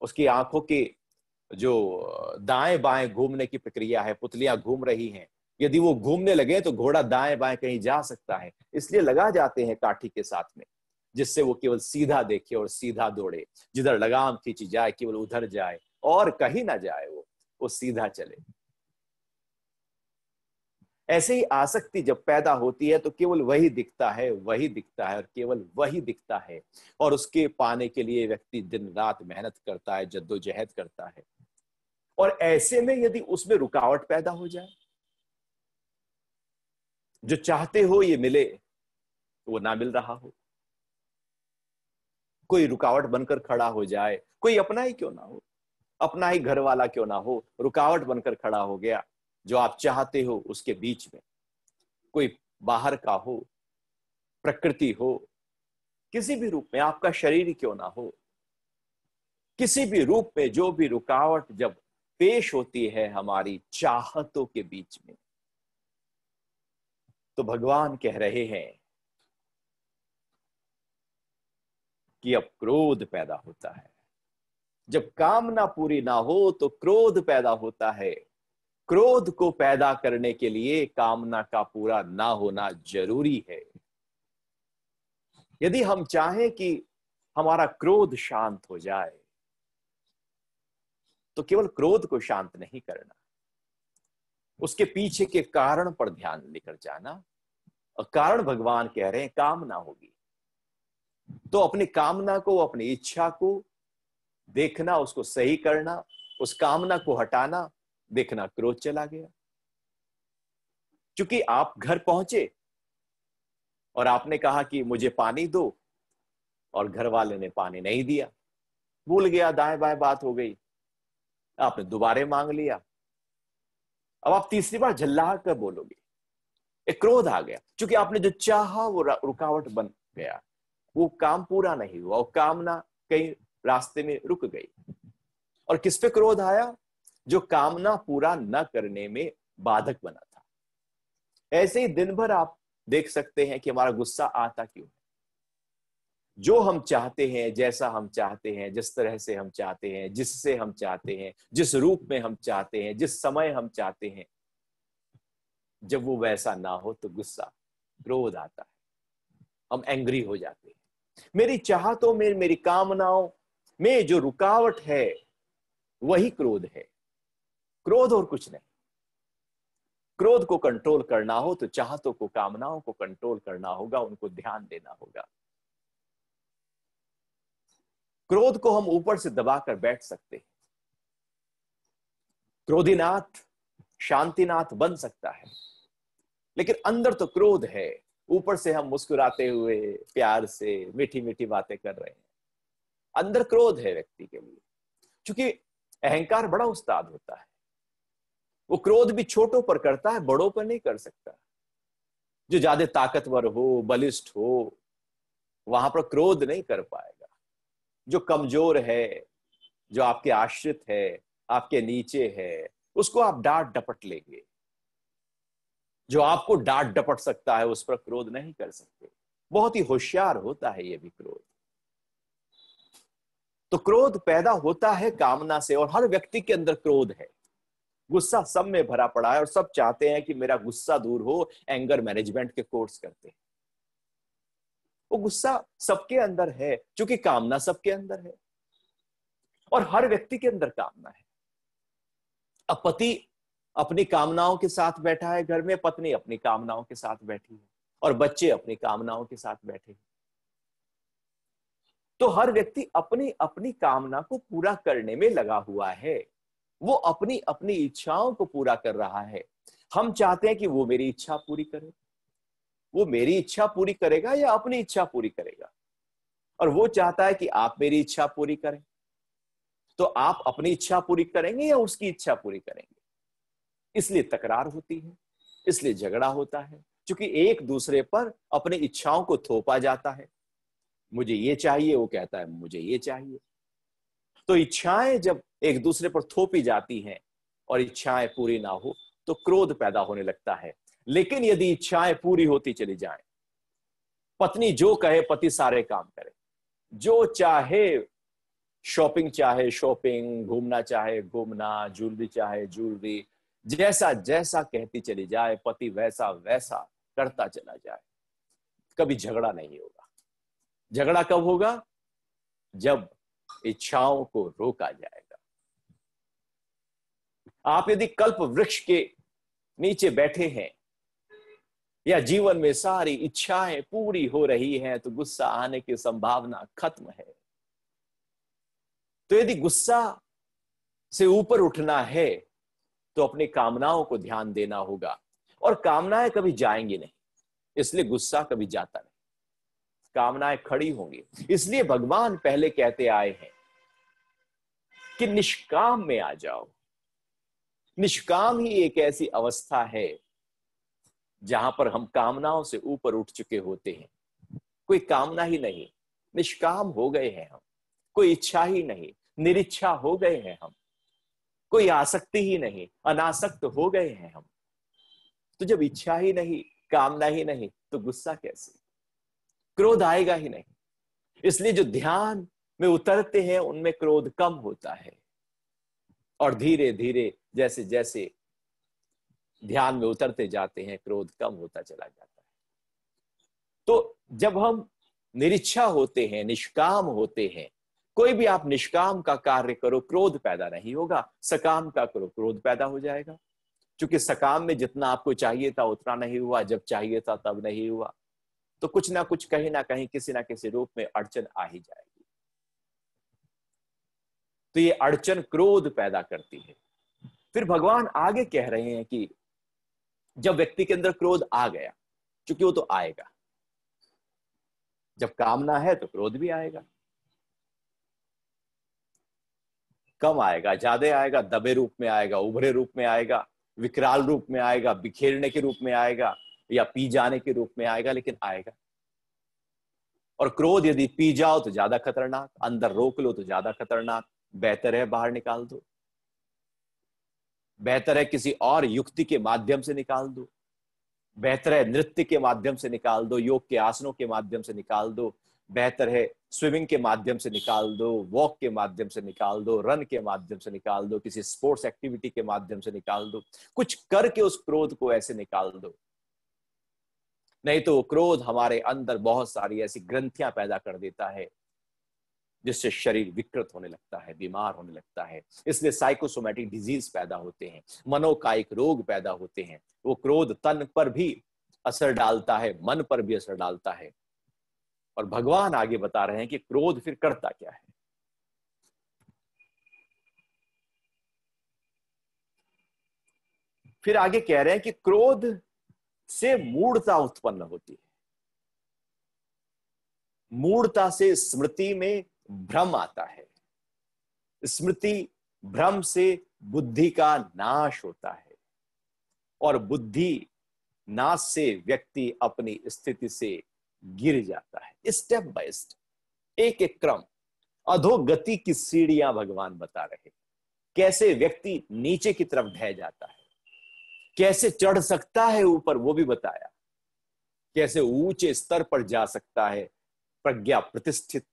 उसकी आंखों के जो दाएं बाएं घूमने की प्रक्रिया है, पुतलियां घूम रही हैं, यदि वो घूमने लगे तो घोड़ा दाएं बाएं कहीं जा सकता है। इसलिए लगा जाते हैं काठी के साथ में, जिससे वो केवल सीधा देखे और सीधा दौड़े, जिधर लगाम खींची जाए केवल उधर जाए और कहीं ना जाए, वो सीधा चले। ऐसे ही आसक्ति जब पैदा होती है तो केवल वही दिखता है, वही दिखता है और केवल वही दिखता है। और उसके पाने के लिए व्यक्ति दिन रात मेहनत करता है, जद्दोजहद करता है। और ऐसे में यदि उसमें रुकावट पैदा हो जाए, जो चाहते हो ये मिले तो वो ना मिल रहा हो, कोई रुकावट बनकर खड़ा हो जाए, कोई अपना ही क्यों ना हो, अपना ही घर वाला क्यों ना हो, रुकावट बनकर खड़ा हो गया। जो आप चाहते हो उसके बीच में कोई बाहर का हो, प्रकृति हो, किसी भी रूप में, आपका शरीर ही क्यों ना हो, किसी भी रूप में जो भी रुकावट जब पेश होती है हमारी चाहतों के बीच में, तो भगवान कह रहे हैं कि अब क्रोध पैदा होता है। जब कामना पूरी ना हो तो क्रोध पैदा होता है। क्रोध को पैदा करने के लिए कामना का पूरा ना होना जरूरी है। यदि हम चाहें कि हमारा क्रोध शांत हो जाए, तो केवल क्रोध को शांत नहीं करना, उसके पीछे के कारण पर ध्यान लेकर जाना। और कारण भगवान कह रहे हैं कामना होगी, तो अपनी कामना को, अपनी इच्छा को देखना, उसको सही करना, उस कामना को हटाना। देखना क्रोध चला गया, क्योंकि आप घर पहुंचे और आपने कहा कि मुझे पानी दो, और घर वाले ने पानी नहीं दिया, भूल गया, दाएं बाएं बात हो गई, आपने दोबारे मांग लिया। अब आप तीसरी बार झल्लाहट कर बोलोगे, एक क्रोध आ गया, क्योंकि आपने जो चाहा वो रुकावट बन गया। वो काम पूरा नहीं हुआ, वो कामना कहीं रास्ते में रुक गई। और किस पे क्रोध आया? जो कामना पूरा न करने में बाधक बना था। ऐसे ही दिन भर आप देख सकते हैं कि हमारा गुस्सा आता क्यों है। जो हम चाहते हैं, जैसा हम चाहते हैं, जिस तरह से हम चाहते हैं, जिससे हम चाहते हैं, जिस रूप में हम चाहते हैं, जिस समय हम चाहते हैं, जब वो वैसा ना हो तो गुस्सा, क्रोध आता है, हम एंग्री हो जाते हैं। मेरी चाहतों में, मेरी कामनाओं में जो रुकावट है वही क्रोध है, क्रोध और कुछ नहीं। क्रोध को कंट्रोल करना हो तो चाहतों को, कामनाओं को कंट्रोल करना होगा, उनको ध्यान देना होगा। क्रोध को हम ऊपर से दबाकर बैठ सकते हैं। क्रोधीनाथ शांतिनाथ बन सकता है, लेकिन अंदर तो क्रोध है। ऊपर से हम मुस्कुराते हुए प्यार से मीठी मीठी बातें कर रहे हैं, अंदर क्रोध है व्यक्ति के लिए। क्योंकि अहंकार बड़ा उस्ताद होता है, वो क्रोध भी छोटों पर करता है, बड़ों पर नहीं कर सकता। जो ज्यादा ताकतवर हो, बलिष्ठ हो, वहां पर क्रोध नहीं कर पाएगा। जो कमजोर है, जो आपके आश्रित है, आपके नीचे है, उसको आप डांट डपट लेंगे। जो आपको डांट डपट सकता है उस पर क्रोध नहीं कर सकते। बहुत ही होशियार होता है ये भी क्रोध। तो क्रोध पैदा होता है कामना से, और हर व्यक्ति के अंदर क्रोध है। गुस्सा सब में भरा पड़ा है और सब चाहते हैं कि मेरा गुस्सा दूर हो, एंगर मैनेजमेंट के कोर्स करते हैं। वो गुस्सा सबके अंदर है, क्योंकि कामना सबके अंदर है और हर व्यक्ति के अंदर कामना है। अब पति अपनी कामनाओं के साथ बैठा है घर में, पत्नी अपनी कामनाओं के साथ बैठी है, और बच्चे अपनी कामनाओं के साथ बैठे हैं। तो हर व्यक्ति अपनी अपनी कामना को पूरा करने में लगा हुआ है। वो अपनी अपनी इच्छाओं को पूरा कर रहा है। हम चाहते हैं कि वो मेरी इच्छा पूरी करे। वो मेरी इच्छा पूरी करेगा या अपनी इच्छा पूरी करेगा? और वो चाहता है कि आप मेरी इच्छा पूरी करें। तो आप अपनी इच्छा पूरी करेंगे या उसकी इच्छा पूरी करेंगे? इसलिए तकरार होती है, इसलिए झगड़ा होता है, क्योंकि एक दूसरे पर अपनी इच्छाओं को थोपा जाता है। मुझे ये चाहिए, वो कहता है मुझे ये चाहिए। तो इच्छाएं जब एक दूसरे पर थोपी जाती हैं और इच्छाएं पूरी ना हो तो क्रोध पैदा होने लगता है। लेकिन यदि इच्छाएं पूरी होती चली जाएं, पत्नी जो कहे पति सारे काम करे, जो चाहे शॉपिंग चाहे शॉपिंग, घूमना चाहे घूमना, ज्वेलरी चाहे ज्वेलरी, जैसा जैसा कहती चली जाए, पति वैसा वैसा करता चला जाए, कभी झगड़ा नहीं होगा। झगड़ा कब होगा? जब इच्छाओं को रोका जाएगा। आप यदि कल्प वृक्ष के नीचे बैठे हैं या जीवन में सारी इच्छाएं पूरी हो रही हैं, तो गुस्सा आने की संभावना खत्म है। तो यदि गुस्सा से ऊपर उठना है तो अपनी कामनाओं को ध्यान देना होगा, और कामनाएं कभी जाएंगी नहीं, इसलिए गुस्सा कभी जाता नहीं। कामनाएं खड़ी होंगी। इसलिए भगवान पहले कहते आए हैं कि निष्काम में आ जाओ। निष्काम ही एक ऐसी अवस्था है जहां पर हम कामनाओं से ऊपर उठ चुके होते हैं। कोई कामना ही नहीं, निष्काम हो गए हैं हम। कोई इच्छा ही नहीं, निरिच्छा हो गए हैं हम। कोई आसक्ति ही नहीं, अनासक्त हो गए हैं हम। तो जब इच्छा ही नहीं, कामना ही नहीं, तो गुस्सा कैसे? क्रोध आएगा ही नहीं। इसलिए जो ध्यान में उतरते हैं उनमें क्रोध कम होता है, और धीरे धीरे जैसे जैसे ध्यान में उतरते जाते हैं क्रोध कम होता चला जाता है। तो जब हम निरिच्छा होते हैं, निष्काम होते हैं, कोई भी आप निष्काम का कार्य करो, क्रोध पैदा नहीं होगा। सकाम का करो, क्रोध पैदा हो जाएगा। क्योंकि सकाम में जितना आपको चाहिए था उतना नहीं हुआ, जब चाहिए था तब नहीं हुआ, तो कुछ ना कुछ, कहीं ना कहीं, किसी ना किसी रूप में अड़चन आ ही जाएगी। तो ये अड़चन क्रोध पैदा करती है। फिर भगवान आगे कह रहे हैं कि जब व्यक्ति के अंदर क्रोध आ गया, क्योंकि वो तो आएगा, जब कामना है तो क्रोध भी आएगा। कम आएगा, ज्यादा आएगा, दबे रूप में आएगा, उभरे रूप में आएगा, विकराल रूप में आएगा, बिखेरने के रूप में आएगा, या पी जाने के रूप में आएगा, लेकिन आएगा। और क्रोध यदि पी जाओ तो ज्यादा खतरनाक, अंदर रोक लो तो ज्यादा खतरनाक। बेहतर है बाहर निकाल दो, बेहतर है किसी और युक्ति के माध्यम से निकाल दो, बेहतर है नृत्य के माध्यम से निकाल दो, योग के आसनों के माध्यम से निकाल दो, बेहतर है स्विमिंग के माध्यम से निकाल दो, वॉक के माध्यम से निकाल दो, रन के माध्यम से निकाल दो, किसी स्पोर्ट्स एक्टिविटी के माध्यम से निकाल दो, कुछ करके उस क्रोध को ऐसे निकाल दो। नहीं तो क्रोध हमारे अंदर बहुत सारी ऐसी ग्रंथियां पैदा कर देता है जिससे शरीर विकृत होने लगता है, बीमार होने लगता है। इसलिए साइकोसोमैटिक डिजीज पैदा होते हैं, मनोकायिक रोग पैदा होते हैं। वो क्रोध तन पर भी असर डालता है, मन पर भी असर डालता है। और भगवान आगे बता रहे हैं कि क्रोध फिर करता क्या है। फिर आगे कह रहे हैं कि क्रोध से मूढ़ता उत्पन्न होती है। मूढ़ता से स्मृति में भ्रम आता है, स्मृति भ्रम से बुद्धि का नाश होता है, और बुद्धि नाश से व्यक्ति अपनी स्थिति से गिर जाता है। स्टेप बाय स्टेप, एक एक क्रम, अधोगति की सीढ़ियां भगवान बता रहे, कैसे व्यक्ति नीचे की तरफ ढह जाता है, कैसे चढ़ सकता है ऊपर वो भी बताया, कैसे ऊंचे स्तर पर जा सकता है, प्रज्ञा प्रतिष्ठित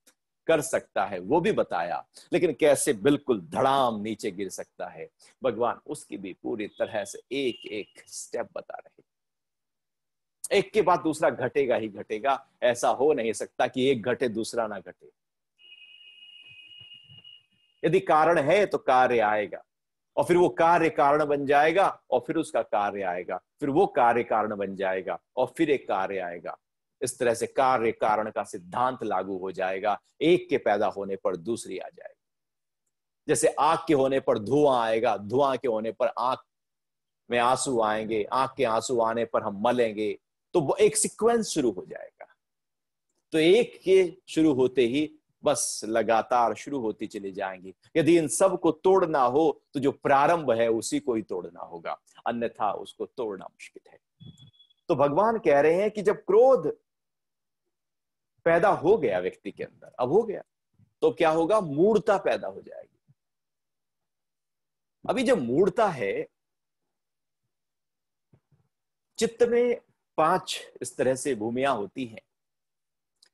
कर सकता है वो भी बताया, लेकिन कैसे बिल्कुल धड़ाम नीचे गिर सकता है भगवान उसकी भी पूरी तरह से एक एक स्टेप बता रहे। एक के बाद दूसरा घटेगा ही घटेगा, ऐसा हो नहीं सकता कि एक घटे दूसरा ना घटे। यदि कारण है तो कार्य आएगा, और फिर वो कार्य कारण बन जाएगा, और फिर उसका कार्य आएगा, फिर वो कार्य कारण बन जाएगा, और फिर एक कार्य आएगा। इस तरह से कार्य कारण का सिद्धांत लागू हो जाएगा। एक के पैदा होने पर दूसरी आ जाएगी। जैसे आग के होने पर धुआं आएगा, धुआं के होने पर आंख में आंसू आएंगे, आंख के आंसू आने पर हम मलेंगे, तो वो एक सीक्वेंस शुरू हो जाएगा। तो एक के शुरू होते ही बस लगातार शुरू होती चली जाएंगी। यदि इन सब को तोड़ना हो तो जो प्रारंभ है उसी को ही तोड़ना होगा, अन्यथा उसको तोड़ना मुश्किल है। तो भगवान कह रहे हैं कि जब क्रोध पैदा हो गया व्यक्ति के अंदर, अब हो गया, तो क्या होगा, मूढ़ता पैदा हो जाएगी। अभी जब मूढ़ता है, चित्त में 5 इस तरह से भूमियां होती हैं।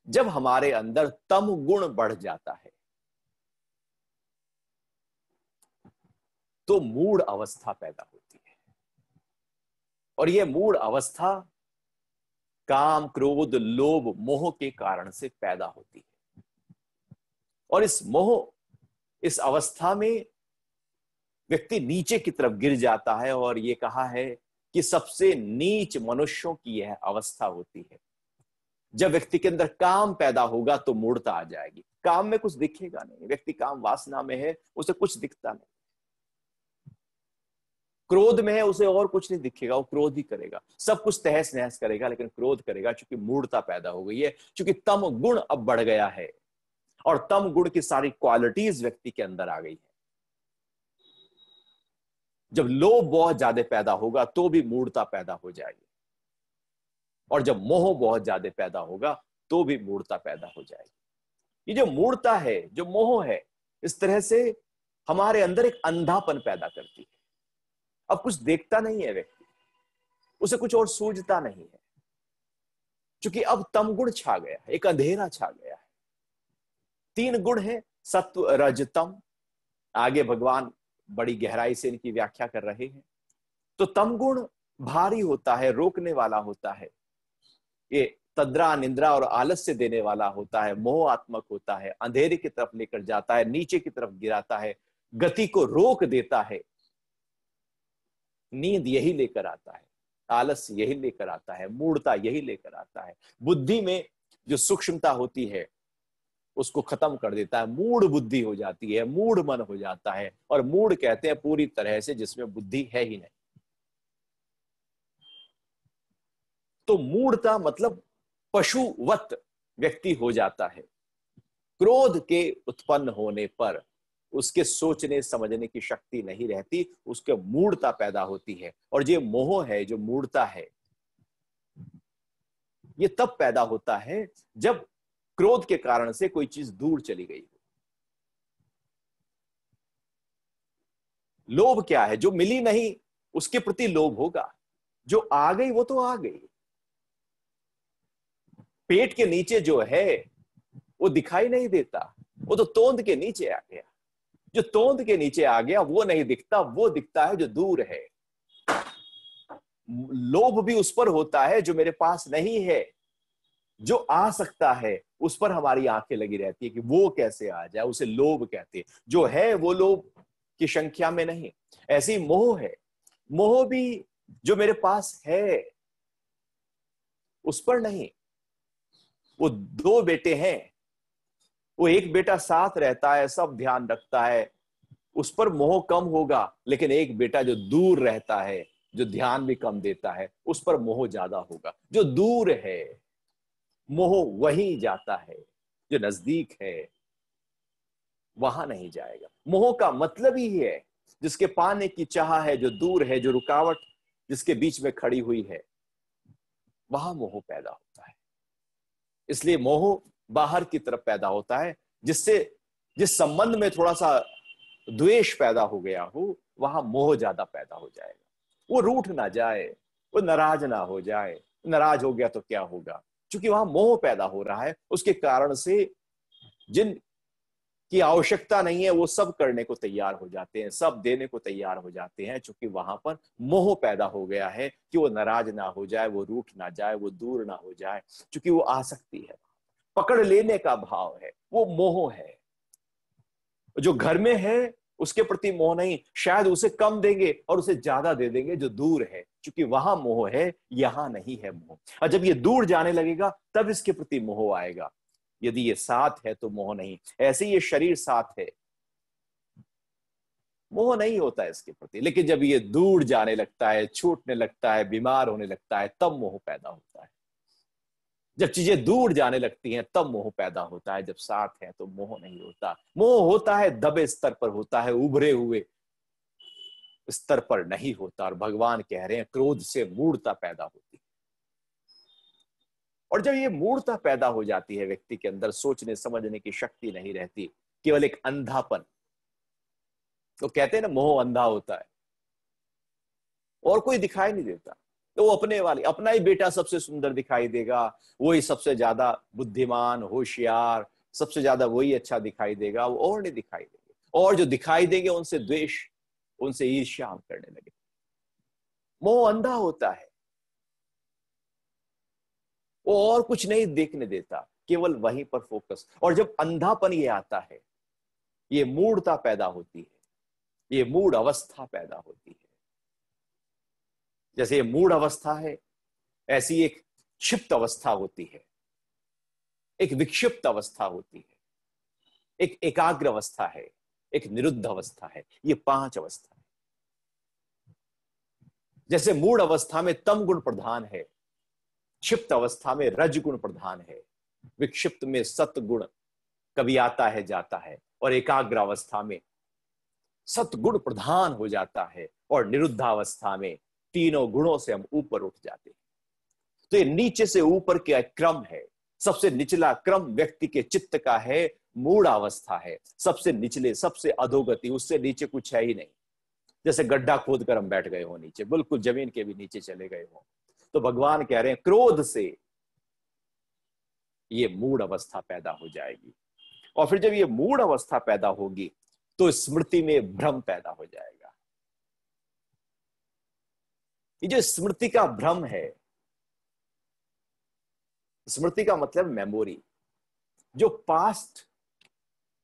जब हमारे अंदर तम गुण बढ़ जाता है तो मूढ़ अवस्था पैदा होती है, और यह मूढ़ अवस्था काम, क्रोध, लोभ, मोह के कारण से पैदा होती है। और इस मोह, इस अवस्था में व्यक्ति नीचे की तरफ गिर जाता है, और यह कहा है कि सबसे नीच मनुष्यों की यह अवस्था होती है। जब व्यक्ति के अंदर काम पैदा होगा तो मूढ़ता आ जाएगी। काम में कुछ दिखेगा नहीं, व्यक्ति काम वासना में है, उसे कुछ दिखता नहीं। क्रोध में है, उसे और कुछ नहीं दिखेगा, वो क्रोध ही करेगा, सब कुछ तहस नहस करेगा, लेकिन क्रोध करेगा, क्योंकि मूढ़ता पैदा हो गई है, क्योंकि तम गुण अब बढ़ गया है, और तम गुण की सारी क्वालिटीज व्यक्ति के अंदर आ गई है। जब लोभ बहुत ज्यादा पैदा होगा तो भी मूढ़ता पैदा हो जाएगी, और जब मोह बहुत ज्यादा पैदा होगा तो भी मूढ़ता पैदा हो जाएगी। ये जो मूढ़ता है, जो मोह है, इस तरह से हमारे अंदर एक अंधापन पैदा करती है। अब कुछ देखता नहीं है व्यक्ति, उसे कुछ और सूझता नहीं है, क्योंकि अब तम गुण छा गया है, एक अंधेरा छा गया है। 3 गुण है, सत्व, रज, तम। आगे भगवान बड़ी गहराई से इनकी व्याख्या कर रहे हैं। तो तम गुण भारी होता है, रोकने वाला होता है, ये तद्रा, निंद्रा और आलस्य देने वाला होता है, मोहात्मक होता है, अंधेरे की तरफ लेकर जाता है, नीचे की तरफ गिराता है, गति को रोक देता है। नींद यही लेकर आता है, आलस्य यही लेकर आता है, मूढ़ता यही लेकर आता है। बुद्धि में जो सूक्ष्मता होती है उसको खत्म कर देता है, मूढ़ बुद्धि हो जाती है, मूढ़ मन हो जाता है। और मूढ़ कहते हैं पूरी तरह से जिसमें बुद्धि है ही नहीं। तो मूढ़ता मतलब पशुवत व्यक्ति हो जाता है। क्रोध के उत्पन्न होने पर उसके सोचने समझने की शक्ति नहीं रहती, उसके मूढ़ता पैदा होती है। और ये मोह है, जो मूढ़ता है, ये तब पैदा होता है जब क्रोध के कारण से कोई चीज दूर चली गई। लोभ क्या है? जो मिली नहीं उसके प्रति लोभ होगा, जो आ गई वो तो आ गई। पेट के नीचे जो है वो दिखाई नहीं देता, वो तो तोंद के नीचे आ गया। जो तोंद के नीचे आ गया वो नहीं दिखता, वो दिखता है जो दूर है। लोभ भी उस पर होता है जो मेरे पास नहीं है। जो आ सकता है उस पर हमारी आंखें लगी रहती है कि वो कैसे आ जाए, उसे लोभ कहते हैं। जो है वो लोभ की संख्या में नहीं। ऐसे ही मोह है। मोह भी जो मेरे पास है उस पर नहीं। वो दो बेटे हैं, वो एक बेटा साथ रहता है, सब ध्यान रखता है, उस पर मोह कम होगा। लेकिन एक बेटा जो दूर रहता है, जो ध्यान भी कम देता है, उस पर मोह ज्यादा होगा। जो दूर है मोह वहीं जाता है, जो नजदीक है वहां नहीं जाएगा। मोह का मतलब ही है जिसके पाने की चाह है, जो दूर है, जो रुकावट जिसके बीच में खड़ी हुई है, वहां मोह पैदा होता है। इसलिए मोह बाहर की तरफ पैदा होता है, जिससे जिस संबंध में थोड़ा सा द्वेष पैदा हो गया हो वहां मोह ज्यादा पैदा हो जाएगा। वो रूठ ना जाए, वो नाराज ना हो जाए। नाराज हो गया तो क्या होगा? क्योंकि वहां मोह पैदा हो रहा है, उसके कारण से जिन की आवश्यकता नहीं है वो सब करने को तैयार हो जाते हैं, सब देने को तैयार हो जाते हैं, क्योंकि वहां पर मोह पैदा हो गया है कि वो नाराज ना हो जाए, वो रूठ ना जाए, वो दूर ना हो जाए। क्योंकि वो आसक्ति है, पकड़ लेने का भाव है, वो मोह है। जो घर में है उसके प्रति मोह नहीं, शायद उसे कम देंगे और उसे ज्यादा दे देंगे जो दूर है, क्योंकि वहां मोह है, यहां नहीं है मोह। और जब ये दूर जाने लगेगा तब इसके प्रति मोह आएगा। यदि ये साथ है तो मोह नहीं। ऐसे ही ये शरीर साथ है, मोह नहीं होता है इसके प्रति। लेकिन जब ये दूर जाने लगता है, छूटने लगता है, बीमार होने लगता है, तब मोह पैदा होता है। जब चीजें दूर जाने लगती हैं तब मोह पैदा होता है। जब साथ है तो मोह नहीं होता। मोह होता है दबे स्तर पर होता है, उभरे हुए स्तर पर नहीं होता। और भगवान कह रहे हैं क्रोध से मूढ़ता पैदा होती है। और जब ये मूढ़ता पैदा हो जाती है, व्यक्ति के अंदर सोचने समझने की शक्ति नहीं रहती, केवल एक अंधापन। तो कहते हैं ना, मोह अंधा होता है और कोई दिखाई नहीं देता। तो वो अपने वाले, अपना ही बेटा सबसे सुंदर दिखाई देगा, वही सबसे ज्यादा बुद्धिमान होशियार, सबसे ज्यादा वही अच्छा दिखाई देगा, वो और नहीं दिखाई देंगे। और जो दिखाई देंगे उनसे द्वेष, उनसे ईर्ष्या हम करने लगे। मोह अंधा होता है, वो और कुछ नहीं देखने देता, केवल वहीं पर फोकस। और जब अंधापन ये आता है, ये मूढ़ता पैदा होती है, ये मूढ़ अवस्था पैदा होती है। जैसे ये मूढ़ अवस्था है, ऐसी एक क्षिप्त अवस्था होती है, एक विक्षिप्त अवस्था होती है, एक एकाग्र अवस्था है, एक निरुद्ध अवस्था है। ये 5 अवस्था है। जैसे मूढ़ अवस्था में तम गुण प्रधान है, क्षिप्त अवस्था में रज गुण प्रधान है, विक्षिप्त में सतगुण कभी आता है जाता है, और एकाग्र अवस्था में सतगुण प्रधान हो जाता है, और निरुद्धावस्था में तीनों गुणों से हम ऊपर उठ जाते हैं। तो ये नीचे से ऊपर का क्रम है। सबसे निचला क्रम व्यक्ति के चित्त का है, मूढ़ अवस्था है। सबसे निचले, सबसे अधोगति, उससे नीचे कुछ है ही नहीं। जैसे गड्ढा खोद कर हम बैठ गए हो नीचे, बिल्कुल जमीन के भी नीचे चले गए हो। तो भगवान कह रहे हैं क्रोध से ये मूढ़ अवस्था पैदा हो जाएगी। और फिर जब ये मूढ़ अवस्था पैदा होगी तो स्मृति में भ्रम पैदा हो जाएगा। ये जो स्मृति का भ्रम है, स्मृति का मतलब मेमोरी, जो पास्ट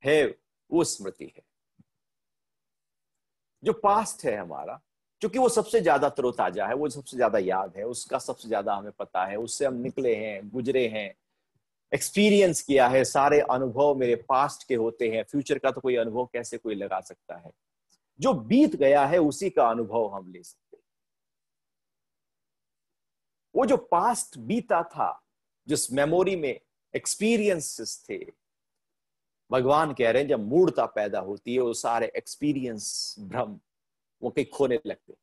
है वो स्मृति है। जो पास्ट है हमारा, क्योंकि वो सबसे ज्यादा तरोताजा है, वो सबसे ज्यादा याद है, उसका सबसे ज्यादा हमें पता है, उससे हम निकले हैं, गुजरे हैं, एक्सपीरियंस किया है। सारे अनुभव मेरे पास्ट के होते हैं। फ्यूचर का तो कोई अनुभव कैसे कोई लगा सकता है? जो बीत गया है उसी का अनुभव हम ले सकते हैं। वो जो पास्ट बीता था, जिस मेमोरी में एक्सपीरियंसेस थे, भगवान कह रहे हैं जब मूढ़ता पैदा होती है वो सारे एक्सपीरियंस, भ्रम, वो कहीं खोने लगते।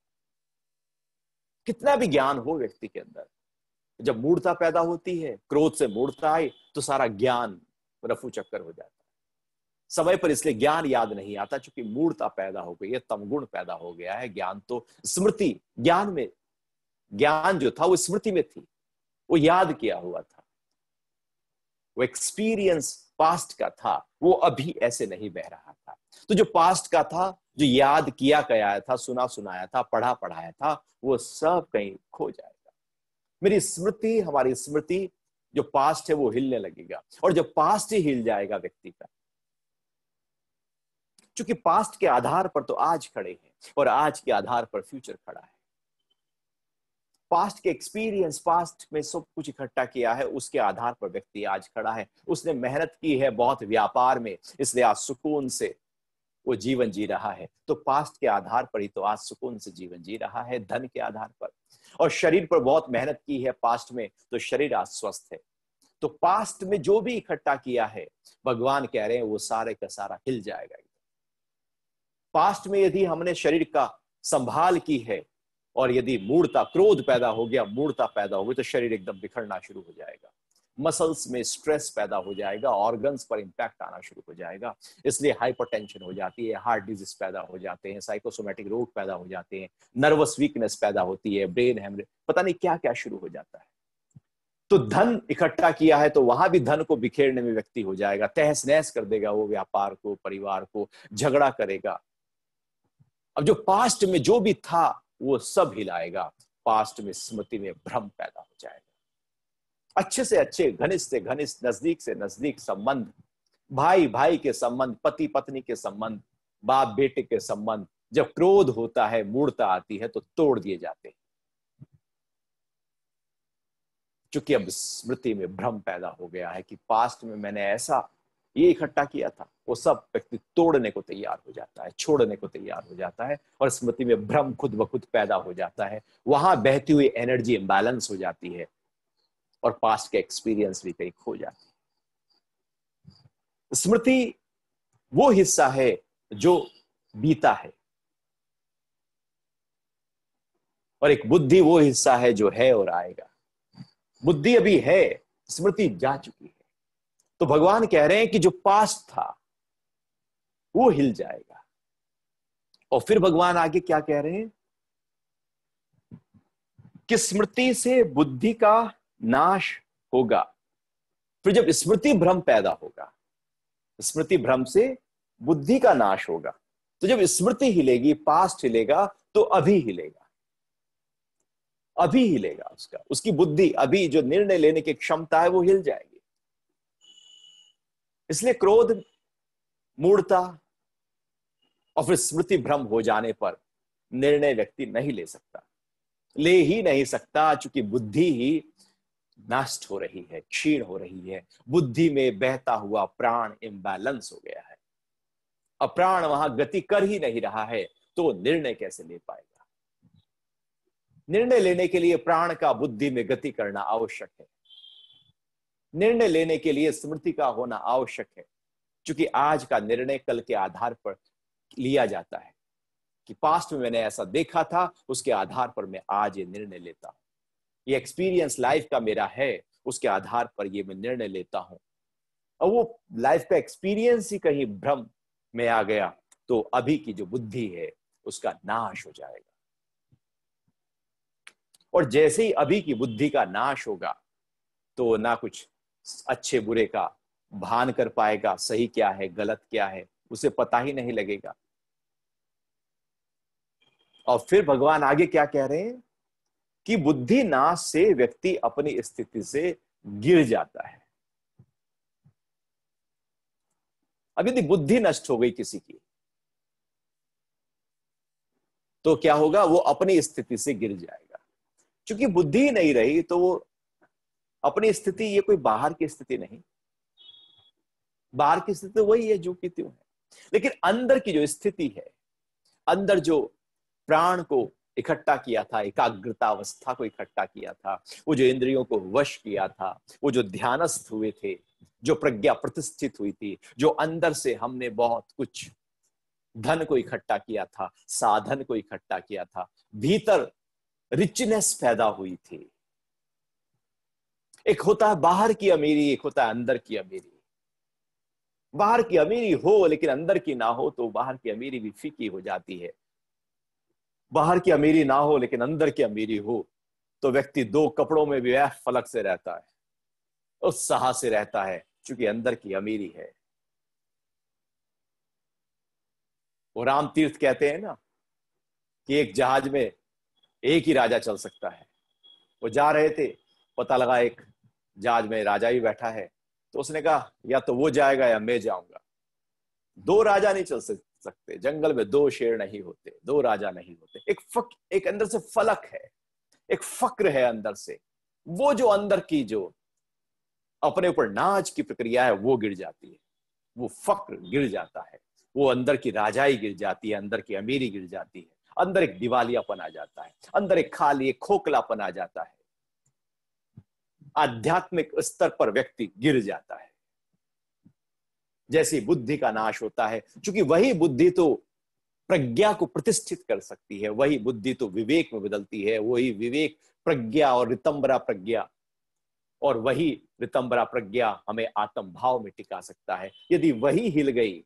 कितना भी ज्ञान हो व्यक्ति के अंदर, जब मूढ़ता पैदा होती है, क्रोध से मूढ़ता आई, तो सारा ज्ञान रफू चक्कर हो जाता है। समय पर इसलिए ज्ञान याद नहीं आता, क्योंकि मूढ़ता पैदा हो गई है, तमगुण पैदा हो गया है। ज्ञान तो स्मृति, ज्ञान में, ज्ञान जो था वो स्मृति में थी, वो याद किया हुआ था, वो एक्सपीरियंस पास्ट का था, वो अभी ऐसे नहीं बह रहा था। तो जो पास्ट का था, जो याद किया गया था, सुना सुनाया था, पढ़ा पढ़ाया था, वो सब कहीं खो जाएगा। मेरी स्मृति, हमारी स्मृति, जो पास्ट है वो हिलने लगेगा। और जब पास्ट ही हिल जाएगा व्यक्ति का, क्योंकि पास्ट के आधार पर तो आज खड़े हैं और आज के आधार पर फ्यूचर खड़ा है। पास्ट के एक्सपीरियंस, पास्ट में सब कुछ इकट्ठा किया है, उसके आधार पर व्यक्ति आज खड़ा है। उसने मेहनत की है बहुत व्यापार में, इसलिए आज सुकून से वो जीवन जी रहा है। तो पास्ट के आधार पर ही तो आज सुकून से जीवन जी रहा है, धन के आधार पर। और शरीर पर बहुत मेहनत की है पास्ट में, तो शरीर आज स्वस्थ है। तो पास्ट में जो भी इकट्ठा किया है, भगवान कह रहे हैं वो सारे का सारा हिल जाएगा। पास्ट में यदि हमने शरीर का संभाल की है, और यदि मूढ़ता, क्रोध पैदा हो गया, मूढ़ता पैदा हो गई, तो शरीर एकदम बिखरना शुरू हो जाएगा। मसल्स में स्ट्रेस पैदा हो जाएगा, ऑर्गन्स पर इंपैक्ट आना शुरू हो जाएगा। इसलिए हाइपरटेंशन हो जाती है, हार्ट डिजीज पैदा हो जाते हैं, साइकोसोमेटिक रोग पैदा हो जाते हैं, नर्वस वीकनेस पैदा होती है, ब्रेन हेमरेज, पता नहीं क्या क्या शुरू हो जाता है। तो धन इकट्ठा किया है, तो वहां भी धन को बिखेरने में व्यक्ति हो जाएगा, तहस नहस कर देगा वो व्यापार को, परिवार को, झगड़ा करेगा। अब जो पास्ट में जो भी था वो सब हिलाएगा। पास्ट में, स्मृति में भ्रम पैदा हो जाएगा। अच्छे से अच्छे, घनिष्ठ से घनिष्ठ, नजदीक से नजदीक संबंध, भाई भाई के संबंध, पति पत्नी के संबंध, बाप बेटे के संबंध, जब क्रोध होता है, मूढ़ता आती है, तो तोड़ दिए जाते हैं। क्योंकि अब स्मृति में भ्रम पैदा हो गया है कि पास्ट में मैंने ऐसा ये इकट्ठा किया था, वो सब व्यक्ति तोड़ने को तैयार हो जाता है, छोड़ने को तैयार हो जाता है, और स्मृति में भ्रम खुद ब खुद पैदा हो जाता है। वहां बहती हुई एनर्जी इंबैलेंस हो जाती है, और पास्ट के एक्सपीरियंस भी कहीं खो जाती है। स्मृति वो हिस्सा है जो बीता है, और एक बुद्धि वो हिस्सा है जो है और आएगा। बुद्धि अभी है, स्मृति जा चुकी है। तो भगवान कह रहे हैं कि जो पास्ट था वो हिल जाएगा। और फिर भगवान आगे क्या कह रहे हैं कि स्मृति से बुद्धि का नाश होगा। फिर जब स्मृति भ्रम पैदा होगा, स्मृति भ्रम से बुद्धि का नाश होगा, तो जब स्मृति हिलेगी, पास्ट हिलेगा, तो अभी हिलेगा, अभी हिलेगा उसका, उसकी बुद्धि, अभी जो निर्णय लेने की क्षमता है वो हिल जाएगी। इसलिए क्रोध, मूढ़ता और फिर स्मृति भ्रम हो जाने पर निर्णय व्यक्ति नहीं ले सकता, ले ही नहीं सकता, चूंकि बुद्धि ही नष्ट हो रही है, क्षीण हो रही है। बुद्धि में बहता हुआ प्राण इम्बैलेंस हो गया है। अब प्राण वहां गति कर ही नहीं रहा है, तो निर्णय कैसे ले पाएगा? निर्णय लेने के लिए प्राण का बुद्धि में गति करना आवश्यक है। निर्णय लेने के लिए स्मृति का होना आवश्यक है, क्योंकि आज का निर्णय कल के आधार पर लिया जाता है कि पास्ट में मैंने ऐसा देखा था, उसके आधार पर मैं आज ये निर्णय लेता हूं। ये एक्सपीरियंस लाइफ का मेरा है, उसके आधार पर ये मैं निर्णय लेता हूं। और वो लाइफ का एक्सपीरियंस ही कहीं भ्रम में आ गया, तो अभी की जो बुद्धि है उसका नाश हो जाएगा। और जैसे ही अभी की बुद्धि का नाश होगा, तो ना कुछ अच्छे बुरे का भान कर पाएगा, सही क्या है गलत क्या है उसे पता ही नहीं लगेगा। और फिर भगवान आगे क्या कह रहे हैं कि बुद्धि नाश से व्यक्ति अपनी स्थिति से गिर जाता है। अब यदि बुद्धि नष्ट हो गई किसी की, तो क्या होगा? वो अपनी स्थिति से गिर जाएगा। क्योंकि बुद्धि नहीं रही, तो वो अपनी स्थिति, ये कोई बाहर की स्थिति नहीं, बाहर की स्थिति वही है जो की त्यों है, लेकिन अंदर की जो स्थिति है, अंदर जो प्राण को इकट्ठा किया था, एकाग्रता अवस्था को इकट्ठा किया था, वो जो इंद्रियों को वश किया था, वो जो ध्यानस्थ हुए थे, जो प्रज्ञा प्रतिष्ठित हुई थी, जो अंदर से हमने बहुत कुछ धन को इकट्ठा किया था, साधन को इकट्ठा किया था, भीतर रिचनेस पैदा हुई थी, एक होता है बाहर की अमीरी, एक होता है अंदर की अमीरी। बाहर की अमीरी हो लेकिन अंदर की ना हो तो बाहर की अमीरी भी फीकी हो जाती है। बाहर की अमीरी ना हो लेकिन अंदर की अमीरी हो तो व्यक्ति दो कपड़ों में भी फलक से रहता है, उत्साह से रहता है, क्योंकि अंदर की अमीरी है। वो राम तीर्थ कहते हैं ना कि एक जहाज में एक ही राजा चल सकता है। वो जा रहे थे, पता लगा एक जहाज में राजा ही बैठा है, तो उसने कहा या तो वो जाएगा या मैं जाऊंगा। दो राजा नहीं चल सकते, जंगल में दो शेर नहीं होते, दो राजा नहीं होते। एक अंदर से फलक है, एक फक्र है अंदर से। वो जो अंदर की जो अपने ऊपर नाच की प्रक्रिया है वो गिर जाती है, वो फक्र गिर जाता है, वो अंदर की राजाई गिर जाती है, अंदर की अमीरी गिर जाती है, अंदर एक दिवालियापन आ जाता है, अंदर एक खाली एक खोखलापन आ जाता है। आध्यात्मिक स्तर पर व्यक्ति गिर जाता है। जैसे बुद्धि का नाश होता है, क्योंकि वही बुद्धि तो प्रज्ञा को प्रतिष्ठित कर सकती है, वही बुद्धि तो विवेक में बदलती है, वही विवेक प्रज्ञा और रितंबरा प्रज्ञा, और वही रितंबरा प्रज्ञा हमें आत्म भाव में टिका सकता है। यदि वही हिल गई,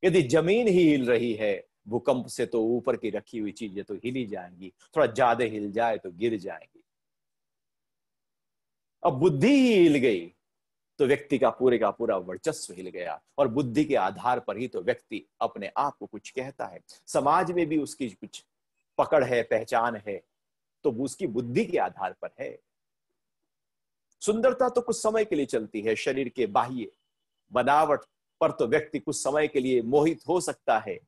यदि जमीन ही हिल रही है, भूकंप से तो ऊपर की रखी हुई चीजें तो हिल ही जाएंगी, थोड़ा ज्यादा हिल जाए तो गिर जाएंगी। अब बुद्धि ही हिल गई तो व्यक्ति का पूरा वर्चस्व हिल गया, और बुद्धि के आधार पर ही तो व्यक्ति अपने आप को कुछ कहता है। समाज में भी उसकी कुछ पकड़ है, पहचान है, तो उसकी बुद्धि के आधार पर है। सुंदरता तो कुछ समय के लिए चलती है, शरीर के बाह्य बनावट पर तो व्यक्ति कुछ समय के लिए मोहित हो सकता है,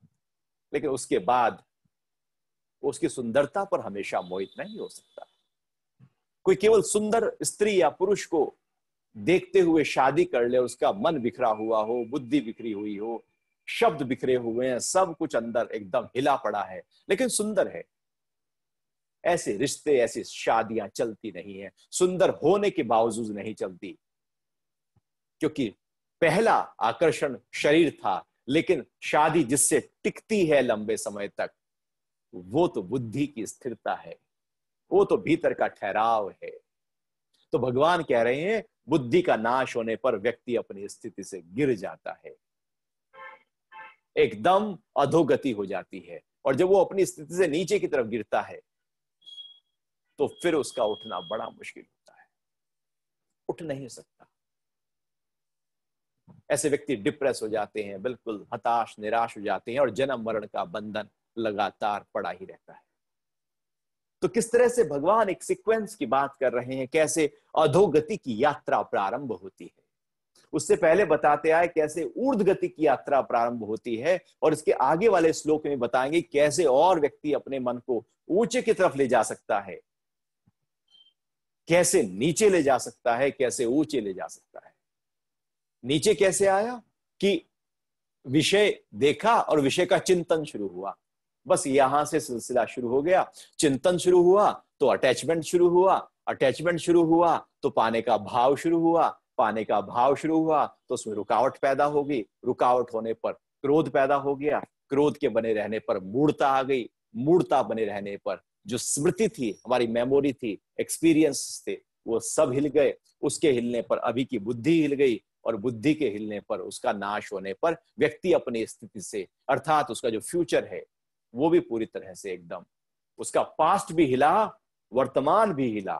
लेकिन उसके बाद उसकी सुंदरता पर हमेशा मोहित नहीं हो सकता। कोई केवल सुंदर स्त्री या पुरुष को देखते हुए शादी कर ले, उसका मन बिखरा हुआ हो, बुद्धि बिखरी हुई हो, शब्द बिखरे हुए हैं, सब कुछ अंदर एकदम हिला पड़ा है लेकिन सुंदर है, ऐसे रिश्ते, ऐसी शादियां चलती नहीं है। सुंदर होने के बावजूद नहीं चलती, क्योंकि पहला आकर्षण शरीर था, लेकिन शादी जिससे टिकती है लंबे समय तक, वो तो बुद्धि की स्थिरता है, वो तो भीतर का ठहराव है। तो भगवान कह रहे हैं बुद्धि का नाश होने पर व्यक्ति अपनी स्थिति से गिर जाता है, एकदम अधोगति हो जाती है। और जब वो अपनी स्थिति से नीचे की तरफ गिरता है तो फिर उसका उठना बड़ा मुश्किल होता है, उठ नहीं सकता। ऐसे व्यक्ति डिप्रेस हो जाते हैं, बिल्कुल हताश निराश हो जाते हैं, और जन्म मरण का बंधन लगातार पड़ा ही रहता है। तो किस तरह से भगवान एक सीक्वेंस की बात कर रहे हैं, कैसे अधोगति की यात्रा प्रारंभ होती है। उससे पहले बताते आए कैसे ऊर्ध्व गति की यात्रा प्रारंभ होती है, और इसके आगे वाले श्लोक में बताएंगे कैसे और व्यक्ति अपने मन को ऊंचे की तरफ ले जा सकता है, कैसे नीचे ले जा सकता है, कैसे ऊंचे ले जा सकता है। नीचे कैसे आया कि विषय देखा और विषय का चिंतन शुरू हुआ, बस यहां से सिलसिला शुरू हो गया। चिंतन शुरू हुआ तो अटैचमेंट शुरू हुआ, अटैचमेंट शुरू हुआ तो पाने का भाव शुरू हुआ, पाने का भाव शुरू हुआ तो उसमें रुकावट पैदा होगी, रुकावट होने पर क्रोध पैदा हो गया, क्रोध के बने रहने पर मूढ़ता आ गई, मूढ़ता बने रहने पर जो स्मृति थी, हमारी मेमोरी थी, एक्सपीरियंस थे, वो सब हिल गए। उसके हिलने पर अभी की बुद्धि हिल गई, और बुद्धि के हिलने पर, उसका नाश होने पर व्यक्ति अपनी स्थिति से, अर्थात उसका जो फ्यूचर है वो भी पूरी तरह से एकदम, उसका पास्ट भी हिला, वर्तमान भी हिला,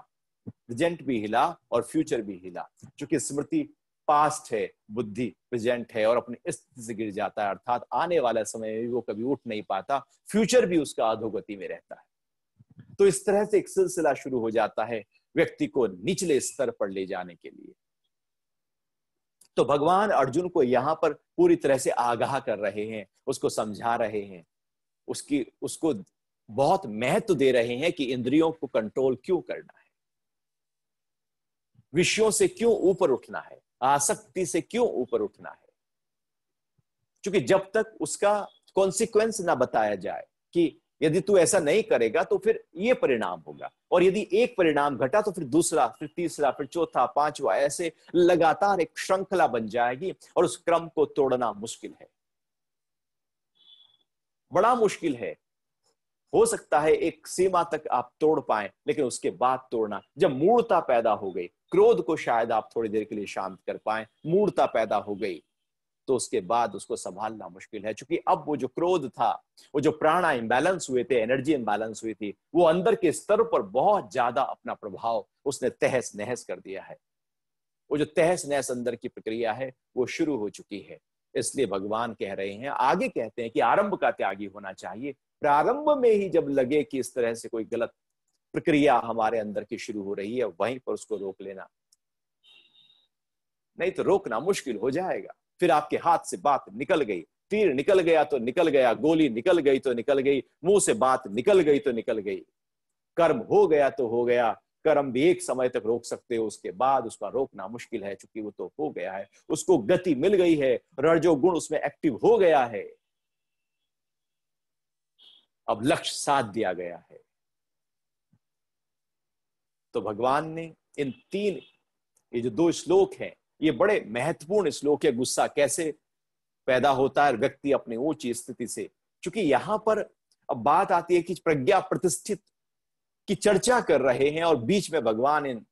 प्रेजेंट भी हिला और फ्यूचर भी हिला। क्योंकि स्मृति पास्ट है, बुद्धि प्रेजेंट है, और अपनी स्थिति से गिर जाता है, अर्थात आने वाले समय में वो कभी उठ नहीं पाता, फ्यूचर भी उसका अधोगति में रहता है। तो इस तरह से एक सिलसिला शुरू हो जाता है व्यक्ति को निचले स्तर पर ले जाने के लिए। तो भगवान अर्जुन को यहां पर पूरी तरह से आगाह कर रहे हैं, उसको समझा रहे हैं, उसको बहुत महत्व दे रहे हैं कि इंद्रियों को कंट्रोल क्यों करना है, विषयों से क्यों ऊपर उठना है, आसक्ति से क्यों ऊपर उठना है। क्योंकि जब तक उसका कॉन्सिक्वेंस ना बताया जाए कि यदि तू ऐसा नहीं करेगा तो फिर ये परिणाम होगा, और यदि एक परिणाम घटा तो फिर दूसरा, फिर तीसरा, फिर चौथा, पांचवा, ऐसे लगातार एक श्रृंखला बन जाएगी, और उस क्रम को तोड़ना मुश्किल है, बड़ा मुश्किल है। हो सकता है एक सीमा तक आप तोड़ पाए, लेकिन उसके बाद तोड़ना, जब मूढ़ता पैदा हो गई, क्रोध को शायद आप थोड़ी देर के लिए शांत कर पाए, मूढ़ता पैदा हो गई, तो उसके बाद उसको संभालना मुश्किल है। क्योंकि अब वो जो क्रोध था, वो जो प्राणा इंबैलेंस हुए थे, एनर्जी इंबैलेंस हुई थी, वो अंदर के स्तर पर बहुत ज्यादा अपना प्रभाव उसने तहस नहस कर दिया है। वो जो तहस नहस अंदर की प्रक्रिया है वो शुरू हो चुकी है। इसलिए भगवान कह रहे हैं, आगे कहते हैं कि आरंभ का त्यागी होना चाहिए। प्रारंभ में ही जब लगे कि इस तरह से कोई गलत प्रक्रिया हमारे अंदर की शुरू हो रही है, वहीं पर उसको रोक लेना, नहीं तो रोकना मुश्किल हो जाएगा। फिर आपके हाथ से बात निकल गई, तीर निकल गया तो निकल गया, गोली निकल गई तो निकल गई, मुंह से बात निकल गई तो निकल गई, कर्म हो गया तो हो गया। कर्म भी एक समय तक रोक सकते हो, उसके बाद उसका रोकना मुश्किल है, क्योंकि वो तो हो गया है, उसको गति मिल गई है, रजो गुण उसमें एक्टिव हो गया है, अब लक्ष्य साध दिया गया है। तो भगवान ने इन तीन, ये जो 2 श्लोक हैं, ये बड़े महत्वपूर्ण श्लोक है। गुस्सा कैसे पैदा होता है व्यक्ति अपनी ऊंची स्थिति से, क्योंकि यहां पर अब बात आती है कि प्रज्ञा प्रतिष्ठित की चर्चा कर रहे हैं, और बीच में भगवान इन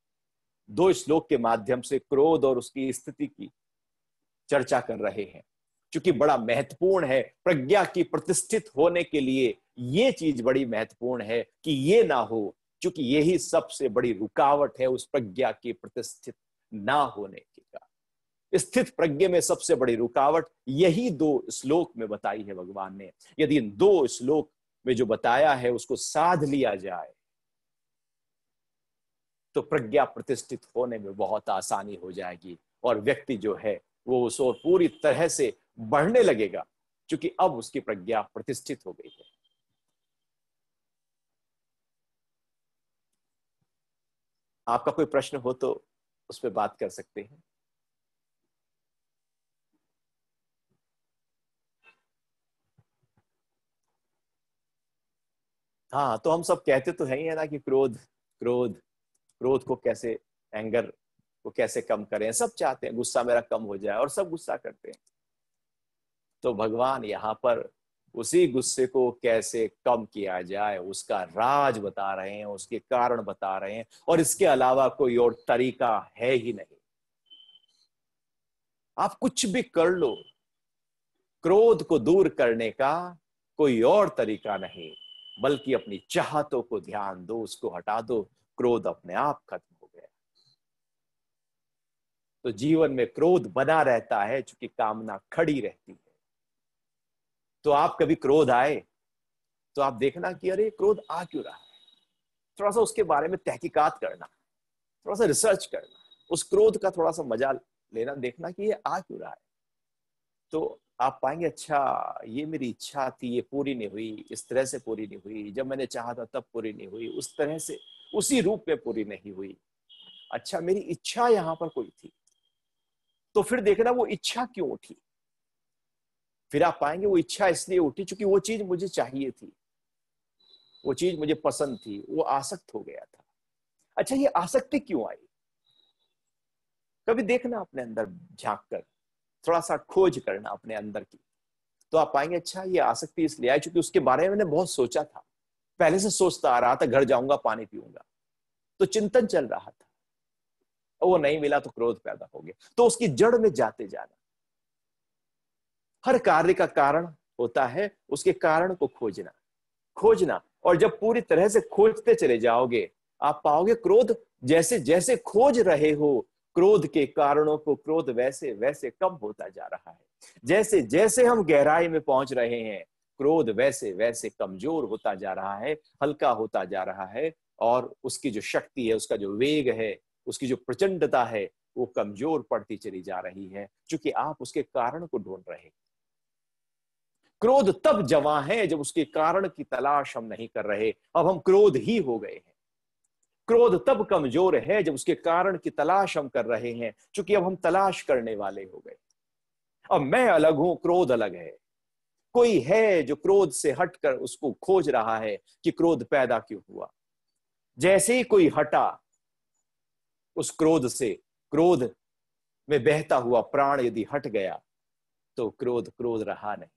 2 श्लोक के माध्यम से क्रोध और उसकी स्थिति की चर्चा कर रहे हैं। क्योंकि बड़ा महत्वपूर्ण है, प्रज्ञा की प्रतिष्ठित होने के लिए ये चीज बड़ी महत्वपूर्ण है कि ये ना हो, क्योंकि यही सबसे बड़ी रुकावट है उस प्रज्ञा की प्रतिष्ठित ना होने की का। स्थित प्रज्ञा में सबसे बड़ी रुकावट यही 2 श्लोक में बताई है भगवान ने। यदि इन 2 श्लोक में जो बताया है उसको साध लिया जाए, तो प्रज्ञा प्रतिष्ठित होने में बहुत आसानी हो जाएगी, और व्यक्ति जो है वो उस ओर पूरी तरह से बढ़ने लगेगा, क्योंकि अब उसकी प्रज्ञा प्रतिष्ठित हो गई है। आपका कोई प्रश्न हो तो उस पर बात कर सकते हैं। हाँ, तो हम सब कहते तो है ही है ना कि क्रोध क्रोध क्रोध को कैसे, एंगर को कैसे कम करें, सब चाहते हैं गुस्सा मेरा कम हो जाए, और सब गुस्सा करते हैं। तो भगवान यहाँ पर उसी गुस्से को कैसे कम किया जाए उसका राज बता रहे हैं, उसके कारण बता रहे हैं, और इसके अलावा कोई और तरीका है ही नहीं। आप कुछ भी कर लो, क्रोध को दूर करने का कोई और तरीका नहीं, बल्कि अपनी चाहतों को ध्यान दो, उसको हटा दो, क्रोध अपने आप खत्म हो गया। तो जीवन में क्रोध बना रहता है क्योंकि कामना खड़ी रहती है। तो आप कभी क्रोध आए तो आप देखना कि अरे क्रोध आ क्यों रहा है, थोड़ा सा उसके बारे में तहकीकात करना, थोड़ा सा रिसर्च करना, उस क्रोध का थोड़ा सा मजा लेना, देखना कि ये आ क्यों रहा है। तो आप पाएंगे अच्छा ये मेरी इच्छा थी, ये पूरी नहीं हुई, इस तरह से पूरी नहीं हुई, जब मैंने चाहा था तब पूरी नहीं हुई, उस तरह से उसी रूप में पूरी नहीं हुई। अच्छा मेरी इच्छा यहां पर कोई थी, तो फिर देखना वो इच्छा क्यों उठी। फिर आप पाएंगे वो इच्छा इसलिए उठी क्योंकि वो चीज मुझे चाहिए थी, वो चीज मुझे पसंद थी, वो आसक्त हो गया था। अच्छा ये आसक्ति क्यों आई, कभी देखना अपने अंदर झांक कर, थोड़ा सा खोज करना अपने अंदर की, तो आप पाएंगे अच्छा ये आसक्ति इसलिए आई क्योंकि उसके बारे में मैंने बहुत सोचा था, पहले से सोचता आ रहा था, घर जाऊंगा पानी पीऊंगा, तो चिंतन चल रहा था, और वो नहीं मिला तो क्रोध पैदा हो गया। तो उसकी जड़ में जाते जाना, हर कार्य का कारण होता है उसके कारण को खोजना खोजना, और जब पूरी तरह से खोजते चले जाओगे, आप पाओगे क्रोध जैसे जैसे खोज रहे हो क्रोध के कारणों को, क्रोध वैसे वैसे कम होता जा रहा है। जैसे जैसे हम गहराई में पहुंच रहे हैं, क्रोध वैसे वैसे कमजोर होता जा रहा है, हल्का होता जा रहा है, और उसकी जो शक्ति है, उसका जो वेग है, उसकी जो प्रचंडता है, वो कमजोर पड़ती चली जा रही है, क्योंकि आप उसके कारण को ढूंढ रहे हैं। क्रोध तब जवां है जब उसके कारण की तलाश हम नहीं कर रहे, अब हम क्रोध ही हो गए हैं। क्रोध तब कमजोर है जब उसके कारण की तलाश हम कर रहे हैं, क्योंकि अब हम तलाश करने वाले हो गए। अब मैं अलग हूं, क्रोध अलग है। कोई है जो क्रोध से हटकर उसको खोज रहा है कि क्रोध पैदा क्यों हुआ। जैसे ही कोई हटा उस क्रोध से, क्रोध में बहता हुआ प्राण यदि हट गया, तो क्रोध क्रोध रहा नहीं,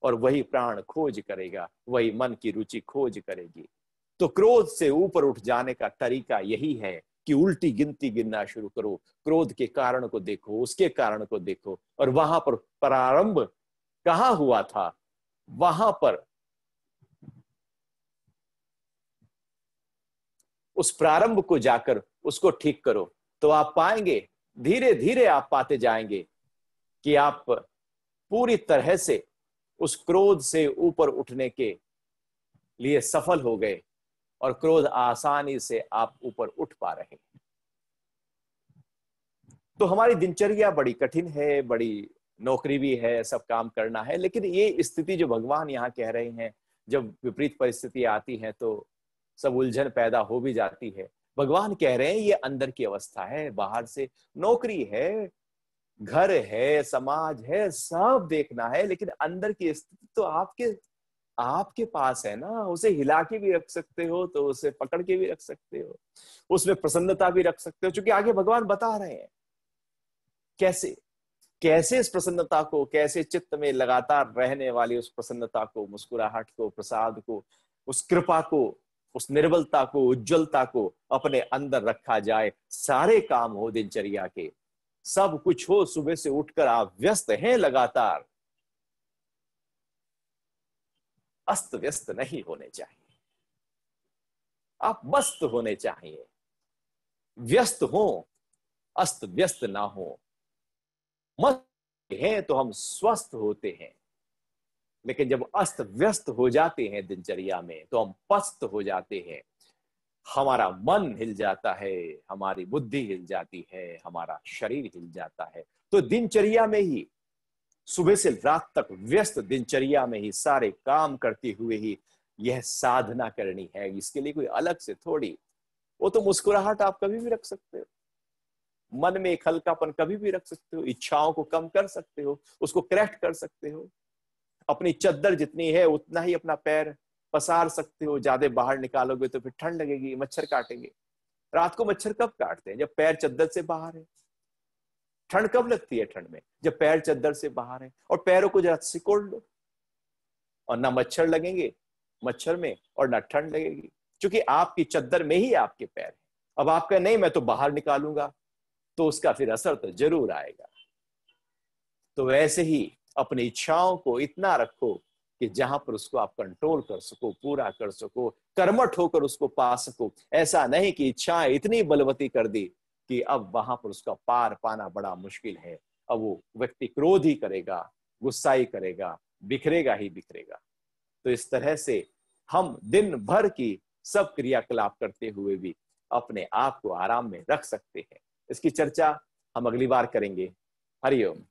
और वही प्राण खोज करेगा, वही मन की रुचि खोज करेगी। तो क्रोध से ऊपर उठ जाने का तरीका यही है कि उल्टी गिनती गिनना शुरू करो, क्रोध के कारण को देखो, उसके कारण को देखो, और वहां पर प्रारंभ कहां हुआ था, वहां पर उस प्रारंभ को जाकर उसको ठीक करो, तो आप पाएंगे, धीरे धीरे आप पाते जाएंगे कि आप पूरी तरह से उस क्रोध से ऊपर उठने के लिए सफल हो गए और क्रोध आसानी से आप ऊपर उठ पा रहे हैं। तो हमारी दिनचर्या बड़ी कठिन है, बड़ी नौकरी भी है, सब काम करना है, लेकिन ये स्थिति जो भगवान यहाँ कह रहे हैं, जब विपरीत परिस्थिति आती है तो सब उलझन पैदा हो भी जाती है। भगवान कह रहे हैं ये अंदर की अवस्था है, बाहर से नौकरी है, घर है, समाज है, सब देखना है, लेकिन अंदर की स्थिति तो आपके पास है ना। उसे हिला के भी रख सकते हो, तो उसे पकड़ के भी रख सकते हो, उसमें प्रसन्नता भी रख सकते हो, क्योंकि आगे भगवान बता रहे हैं कैसे कैसे इस प्रसन्नता को, कैसे चित्त में लगातार रहने वाली उस प्रसन्नता को, मुस्कुराहट को, प्रसाद को, उस कृपा को, उस निर्बलता को, उज्जवलता को अपने अंदर रखा जाए। सारे काम हो दिनचर्या के, सब कुछ हो, सुबह से उठकर आप व्यस्त हैं लगातार, अस्त व्यस्त नहीं होने चाहिए, आप मस्त होने चाहिए। व्यस्त हो, अस्त व्यस्त ना हो। मस्त हैं तो हम स्वस्थ होते हैं, लेकिन जब अस्त व्यस्त हो जाते हैं दिनचर्या में तो हम पस्त हो जाते हैं। हमारा मन हिल जाता है, हमारी बुद्धि हिल जाती है, हमारा शरीर हिल जाता है। तो दिनचर्या में ही, सुबह से रात तक व्यस्त दिनचर्या में ही सारे काम करते हुए ही यह साधना करनी है। इसके लिए कोई अलग से थोड़ी, वो तो मुस्कुराहट आप कभी भी रख सकते हो, मन में एक हल्कापन कभी भी रख सकते हो, इच्छाओं को कम कर सकते हो, उसको करेक्ट कर सकते हो। अपनी चद्दर जितनी है उतना ही अपना पैर पसार सकते हो, ज्यादा बाहर निकालोगे तो फिर ठंड लगेगी, मच्छर काटेंगे। रात को मच्छर कब काटते हैं? जब पैर चद्दर से बाहर है। ठंड कब लगती है? ठंड में, जब पैर चद्दर से बाहर है। और पैरों को जरा सिकोड़ लो और ना मच्छर लगेंगे मच्छर में और ना ठंड लगेगी, क्योंकि आपकी चद्दर में ही आपके पैर है। अब आपका नहीं मैं तो बाहर निकालूंगा, तो उसका फिर असर तो जरूर आएगा। तो वैसे ही अपनी इच्छाओं को इतना रखो कि जहां पर उसको आप कंट्रोल कर सको, पूरा कर सको, कर्मठ होकर उसको पा सको। ऐसा नहीं कि इच्छाएं इतनी बलवती कर दी कि अब वहां पर उसका पार पाना बड़ा मुश्किल है। अब वो व्यक्ति क्रोध ही करेगा, गुस्सा ही करेगा, बिखरेगा ही बिखरेगा। तो इस तरह से हम दिन भर की सब क्रियाकलाप करते हुए भी अपने आप को आराम में रख सकते हैं। इसकी चर्चा हम अगली बार करेंगे। हरिओम।